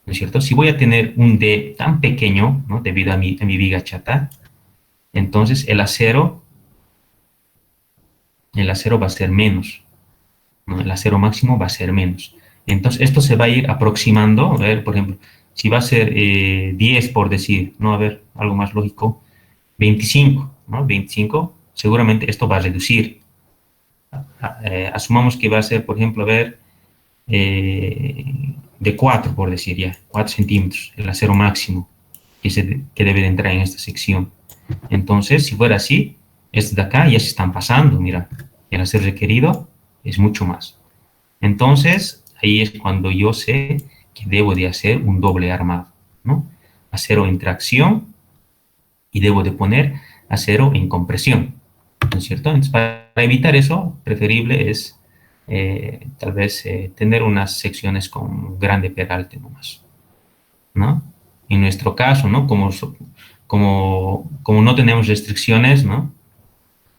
¿no es cierto? Si voy a tener un D tan pequeño, ¿no? Debido a mi viga chata, entonces el acero va a ser menos, ¿no? El acero máximo va a ser menos. Entonces, esto se va a ir aproximando, a ver, por ejemplo, si va a ser 10 por decir, ¿no? A ver, algo más lógico, 25, ¿no? 25, seguramente esto va a reducir. Asumamos que va a ser, por ejemplo, a ver, de 4, por decir ya, 4 centímetros, el acero máximo que debe de entrar en esta sección. Entonces, si fuera así, estos de acá ya se están pasando, mira, el acero requerido es mucho más. Entonces, ahí es cuando yo sé que debo de hacer un doble armado, ¿no? Acero en tracción y debo de poner acero en compresión, ¿no es cierto? Entonces, para evitar eso, preferible es tal vez tener unas secciones con grande peralte nomás, ¿no? En nuestro caso, ¿no? Como no tenemos restricciones, ¿no?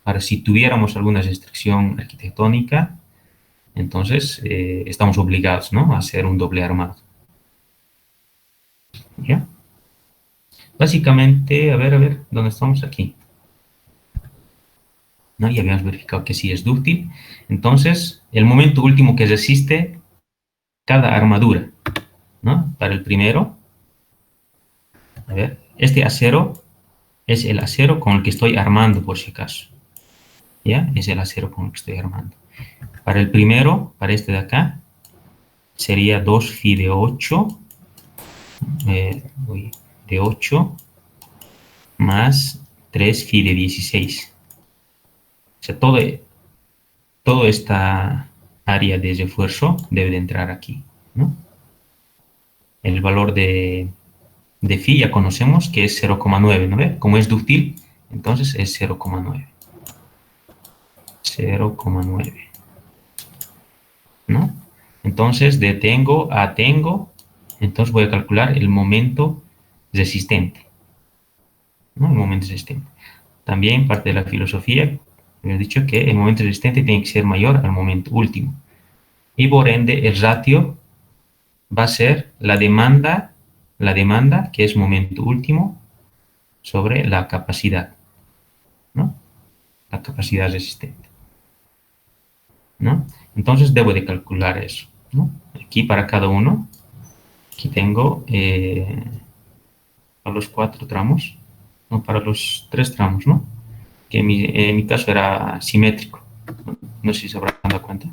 Ahora, si tuviéramos alguna restricción arquitectónica, entonces estamos obligados, ¿no? A hacer un doble armado, ¿ya? Básicamente, a ver, ¿dónde estamos aquí? ¿No? Ya habíamos verificado que sí es dúctil. Entonces, el momento último que resiste cada armadura, ¿no? Para el primero, a ver, este acero es el acero con el que estoy armando, por si acaso. ¿Ya? Es el acero con el que estoy armando. Para el primero, para este de acá, sería 2 Fi de 8, de 8 más 3 Fi de 16. O sea, toda esta área de refuerzo debe de entrar aquí, ¿no? El valor de phi ya conocemos que es 0,9, ¿no ve? Como es dúctil, entonces es 0,9. 0,9, ¿no? Entonces, de tengo a tengo, entonces voy a calcular el momento resistente, ¿no? El momento resistente. También parte de la filosofía, me he dicho que el momento resistente tiene que ser mayor al momento último. Y por ende, el ratio va a ser la demanda, que es momento último, sobre la capacidad, ¿no? La capacidad resistente, ¿no? Entonces debo de calcular eso, ¿no? Aquí para cada uno, aquí tengo para los 4 tramos, no, para los 3 tramos, ¿no? Que en mi caso era simétrico, no sé si se habrán dado cuenta,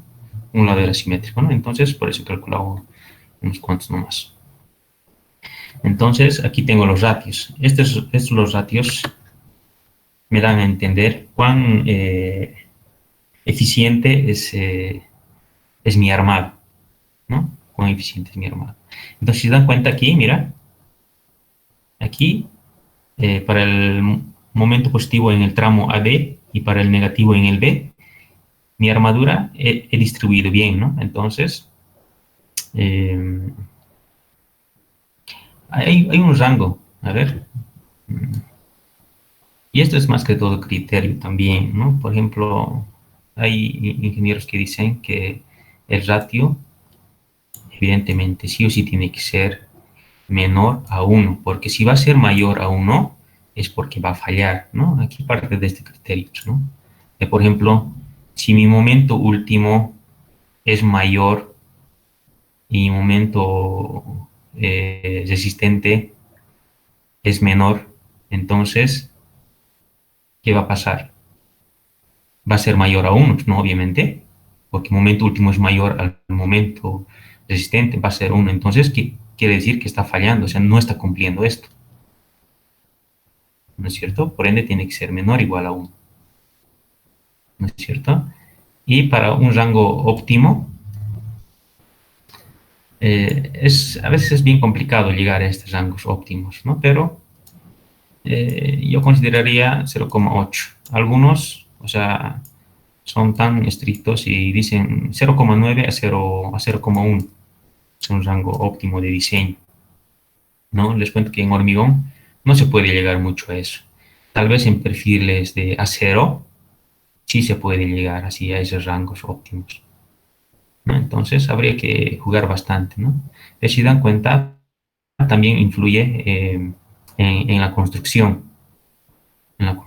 un lado era simétrico, ¿no? Entonces por eso he calculado unos cuantos nomás. Entonces aquí tengo los ratios. Estos los ratios me dan a entender cuán eficiente es mi armado, ¿no? Cuán eficiente es mi armado. Entonces, si se dan cuenta aquí, mira, aquí, para el momento positivo en el tramo AB y para el negativo en el B, mi armadura he distribuido bien, ¿no? Entonces, eh, hay un rango, a ver, y esto es más que todo criterio también, ¿no? Por ejemplo, hay ingenieros que dicen que el ratio, evidentemente, sí o sí tiene que ser menor a 1, porque si va a ser mayor a 1, es porque va a fallar, ¿no? Aquí parte de este criterio, ¿no? Por ejemplo, si mi momento último es mayor y mi momento resistente es menor, entonces, ¿qué va a pasar? Va a ser mayor a 1, ¿no? Obviamente, porque el momento último es mayor al momento resistente, va a ser 1. Entonces, ¿qué quiere decir? Que está fallando, o sea, no está cumpliendo esto, ¿no es cierto? Por ende, tiene que ser menor o igual a 1, ¿no es cierto? Y para un rango óptimo, a veces es bien complicado llegar a estos rangos óptimos, ¿no? Pero yo consideraría 0,8. Algunos, o sea, son tan estrictos y dicen 0,9 a 0,1 es un rango óptimo de diseño, ¿no? Les cuento que en hormigón no se puede llegar mucho a eso. Tal vez en perfiles de acero sí se puede llegar así a esos rangos óptimos, ¿no? Entonces habría que jugar bastante, ¿no? Si dan cuenta, también influye en la construcción, ¿no?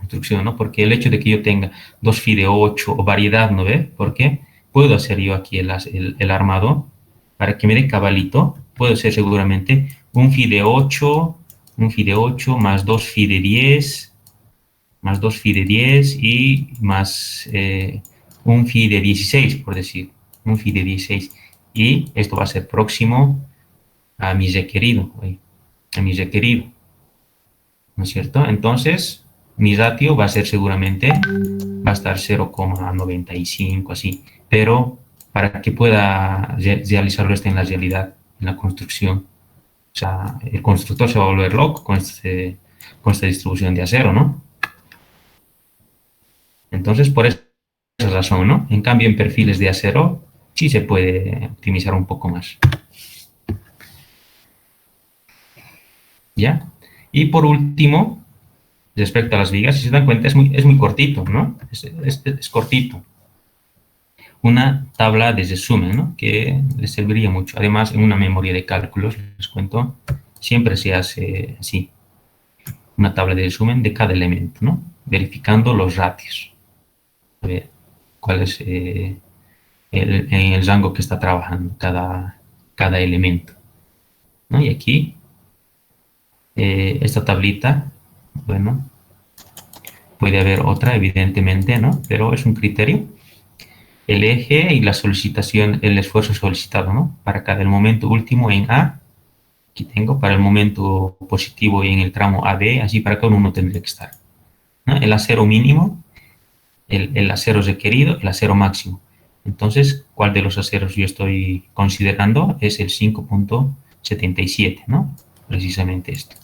Porque el hecho de que yo tenga dos FI de 8 o variedad, ¿no ve? ¿Por qué? Puedo hacer yo aquí el armado para que me dé cabalito. Puedo hacer seguramente un FI de 8, un FI de 8 más dos FI de 10, más dos FI de 10 y más un FI de 16, por decir, un FI de 16. Y esto va a ser próximo a mi requerido, ¿no es cierto? Entonces, mi ratio va a ser seguramente, va a estar 0,95, así, pero para que pueda realizarlo esto en la realidad, en la construcción, o sea, el constructor se va a volver loco con esta distribución de acero, ¿no? Entonces, por esa razón, ¿no? En cambio, en perfiles de acero sí se puede optimizar un poco más. ¿Ya? Y por último, respecto a las vigas, si se dan cuenta, es muy cortito, ¿no? Es cortito. Una tabla de resumen, ¿no? Que les serviría mucho. Además, en una memoria de cálculos, les cuento, siempre se hace así, una tabla de resumen de cada elemento, ¿no? Verificando los ratios. A ver cuál es en el rango que está trabajando cada elemento, ¿no? Y aquí, esta tablita, bueno, puede haber otra, evidentemente, ¿no? Pero es un criterio. El eje y la solicitación, el esfuerzo solicitado, ¿no? Para cada momento último en A, aquí tengo, para el momento positivo en el tramo AB, así para cada uno tendría que estar, ¿no? El acero mínimo, el acero requerido, el acero máximo. Entonces, ¿cuál de los aceros yo estoy considerando? Es el 5,77, ¿no? Precisamente esto,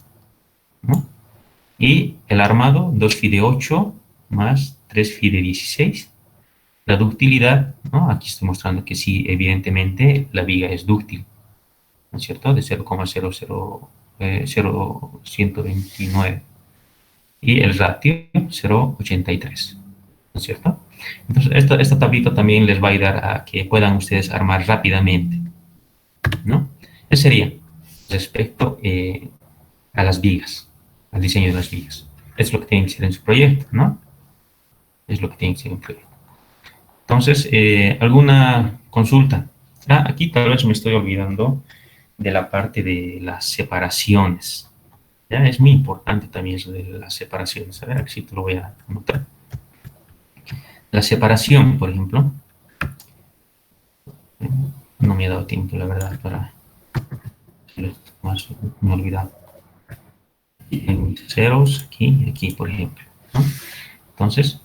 ¿no? Y el armado, 2 FI de 8 más 3 FI de 16. La ductilidad, ¿no? Aquí estoy mostrando que sí, evidentemente, la viga es dúctil, ¿no es cierto? De 0,129. Y el ratio, 0,83, ¿no es cierto? Entonces, esta tablita también les va a ayudar a que puedan ustedes armar rápidamente, ¿no? Eso sería respecto a las vigas, al diseño de las vigas. Es lo que tienen que ser en su proyecto, ¿no? Es lo que tienen que ser en su proyecto. Entonces, ¿alguna consulta? Aquí tal vez me estoy olvidando de la parte de las separaciones. ¿Ya? Es muy importante también eso de las separaciones. A ver, aquí te lo voy a anotar. La separación, por ejemplo, no me ha dado tiempo, la verdad, para más me he olvidado. En ceros, aquí, por ejemplo, ¿no? Entonces,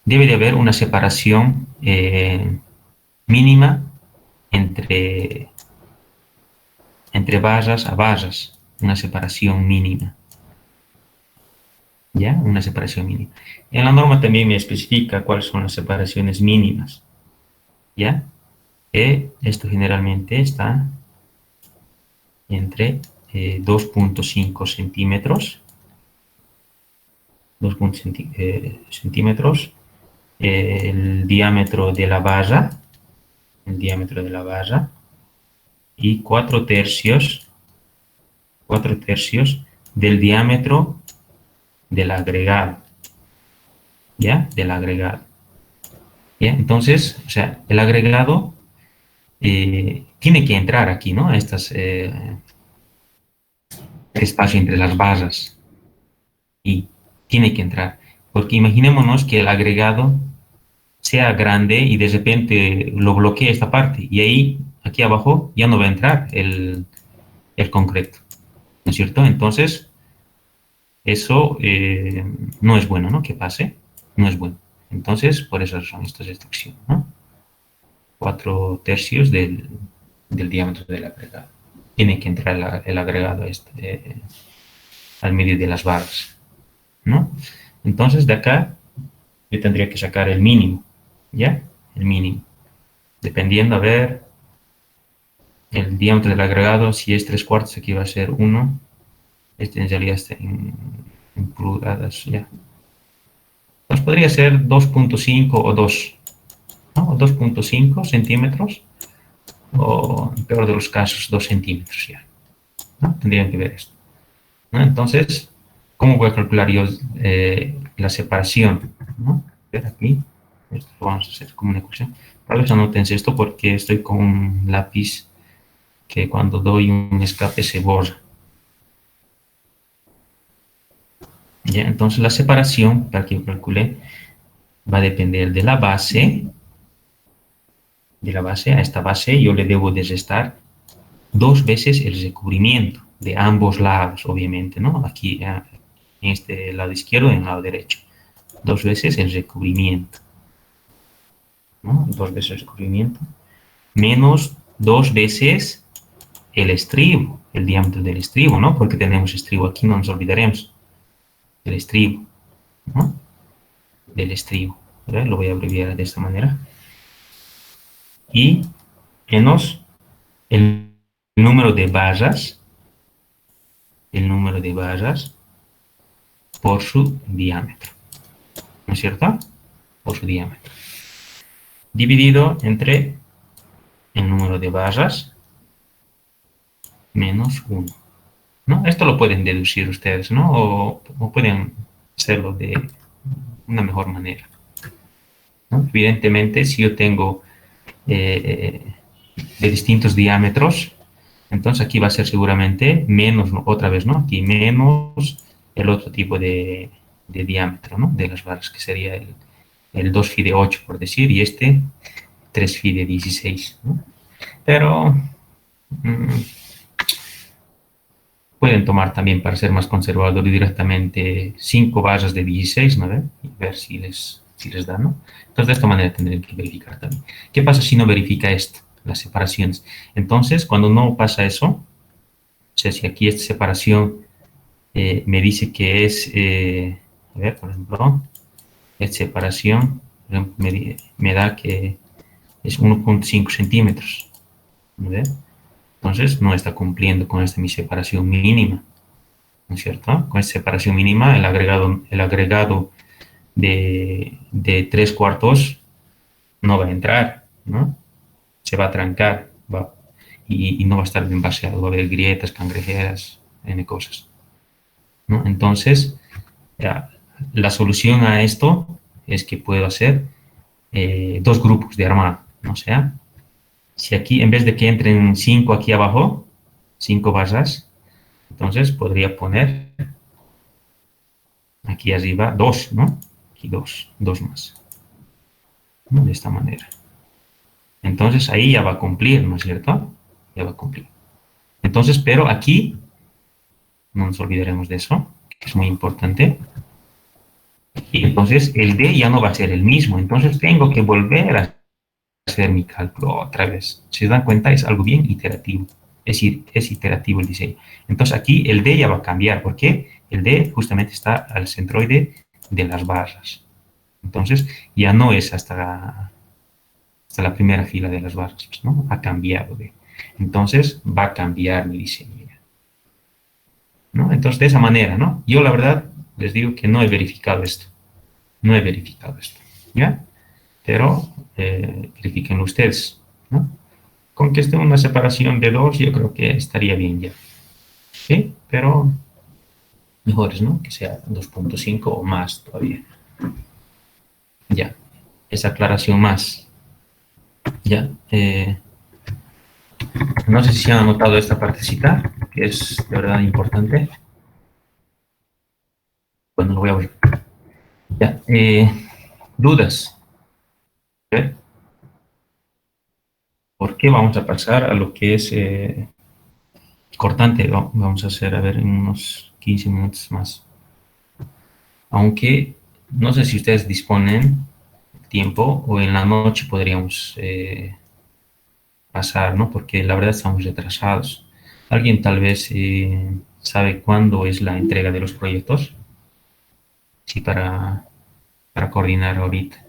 debe de haber una separación mínima entre barras a barras, una separación mínima. ¿Ya? Una separación mínima. En la norma también me especifica cuáles son las separaciones mínimas. ¿Ya? Esto generalmente está entre 2,5 centímetros, 2,5 centímetros, el diámetro de la barra, y 4 tercios del diámetro del agregado, ¿ya? Del agregado, ¿ya? Entonces, o sea, el agregado tiene que entrar aquí, ¿no? A estas espacio entre las barras, y tiene que entrar, porque imaginémonos que el agregado sea grande y de repente lo bloquee esta parte, y ahí, aquí abajo, ya no va a entrar el concreto, ¿no es cierto? Entonces, eso no es bueno, ¿no? Que pase, no es bueno. Entonces, por eso son estas instrucciones, ¿no? 4/3 del diámetro del agregado. Tiene que entrar el agregado al medio de las barras, ¿no? Entonces, de acá, yo tendría que sacar el mínimo, ¿ya? El mínimo. Dependiendo, a ver, el diámetro del agregado, si es 3/4, aquí va a ser 1. Este en realidad está en pulgadas, ya. Pues podría ser 2.5 o 2, ¿no? 2.5 centímetros, o en peor de los casos, 2 centímetros ya, ¿no? Tendrían que ver esto, ¿no? Entonces, ¿cómo voy a calcular yo la separación, ¿no? Ver aquí, esto lo vamos a hacer como una ecuación. Tal vez anoten esto porque estoy con un lápiz que cuando doy un escape se borra. ¿Ya? Entonces la separación, para que yo calcule, va a depender de la base. De la base a esta base yo le debo de restar 2 veces el recubrimiento de ambos lados, obviamente, ¿no? Aquí en este lado izquierdo y en el lado derecho. 2 veces el recubrimiento, ¿no? 2 veces el recubrimiento. Menos 2 veces el estribo, el diámetro del estribo, ¿no? Porque tenemos estribo aquí, no nos olvidaremos. El estribo, ¿no? Del estribo. ¿Verdad? Lo voy a abreviar de esta manera. Y menos el número de barras, por su diámetro, ¿no es cierto? Por su diámetro. Dividido entre el número de barras menos 1, ¿no? Esto lo pueden deducir ustedes, ¿no? O pueden hacerlo de una mejor manera, ¿no? Evidentemente, si yo tengo de distintos diámetros, entonces aquí va a ser seguramente menos, otra vez, ¿no? Aquí menos el otro tipo de diámetro, ¿no? De las barras, que sería el 2 phi de 8, por decir, y este 3 phi de 16, ¿no? Pero pueden tomar también, para ser más conservador, directamente 5 barras de 16, ¿no? Y ver si les da, ¿no? Entonces, de esta manera tendrían que verificar también. ¿Qué pasa si no verifica esto? Las separaciones. Entonces, cuando no pasa eso, o sea, si aquí esta separación me dice que es, a ver, por ejemplo, esta separación me da que es 1.5 centímetros, ¿ves? Entonces, no está cumpliendo con esta mi separación mínima, ¿no es cierto? Con esta separación mínima, el agregado de 3/4 no va a entrar, ¿no? Se va a trancar, y no va a estar bien vaciado, va a haber grietas, cangrejeras, N cosas, ¿no? Entonces, ya, la solución a esto es que puedo hacer 2 grupos de armado, ¿no? O sea, si aquí, en vez de que entren 5 aquí abajo, 5 barras, entonces podría poner aquí arriba 2, ¿no? Aquí 2 más, ¿no? De esta manera. Entonces ahí ya va a cumplir, ¿no es cierto? Ya va a cumplir. Entonces, pero aquí, no nos olvidaremos de eso, que es muy importante. Y entonces el D ya no va a ser el mismo, entonces tengo que volver a hacer mi cálculo otra vez. Si se dan cuenta, es algo bien iterativo. Es decir, es iterativo el diseño. Entonces aquí el D ya va a cambiar, porque el D justamente está al centroide de las barras. Entonces ya no es hasta la primera fila de las barras, ¿no? Ha cambiado D. Entonces va a cambiar mi diseño, ¿no? Entonces de esa manera, ¿no? Yo la verdad les digo que no he verificado esto. No he verificado esto, ¿ya? Pero verifiquenlo ustedes, ¿no? Con que esté una separación de 2, yo creo que estaría bien ya. ¿Sí? Pero mejores, ¿no? Que sea 2.5 o más todavía. Ya, esa aclaración más. Ya, no sé si han anotado esta partecita, que es de verdad importante. Bueno, lo voy a ver. Ya, dudas. ¿Ver? ¿Por qué vamos a pasar a lo que es cortante? Vamos a hacer, a ver, en unos 15 minutos más. Aunque no sé si ustedes disponen tiempo o en la noche podríamos pasar, ¿no? Porque la verdad estamos retrasados. ¿Alguien tal vez sabe cuándo es la entrega de los proyectos? Sí, para coordinar ahorita.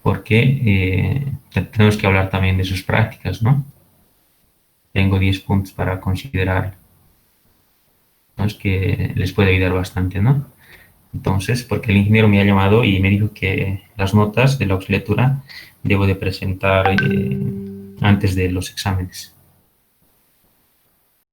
Porque tenemos que hablar también de sus prácticas, ¿no? Tengo 10 puntos para considerar, ¿no? Es que les puede ayudar bastante, ¿no? Entonces, porque el ingeniero me ha llamado y me dijo que las notas de la lectura debo de presentar antes de los exámenes.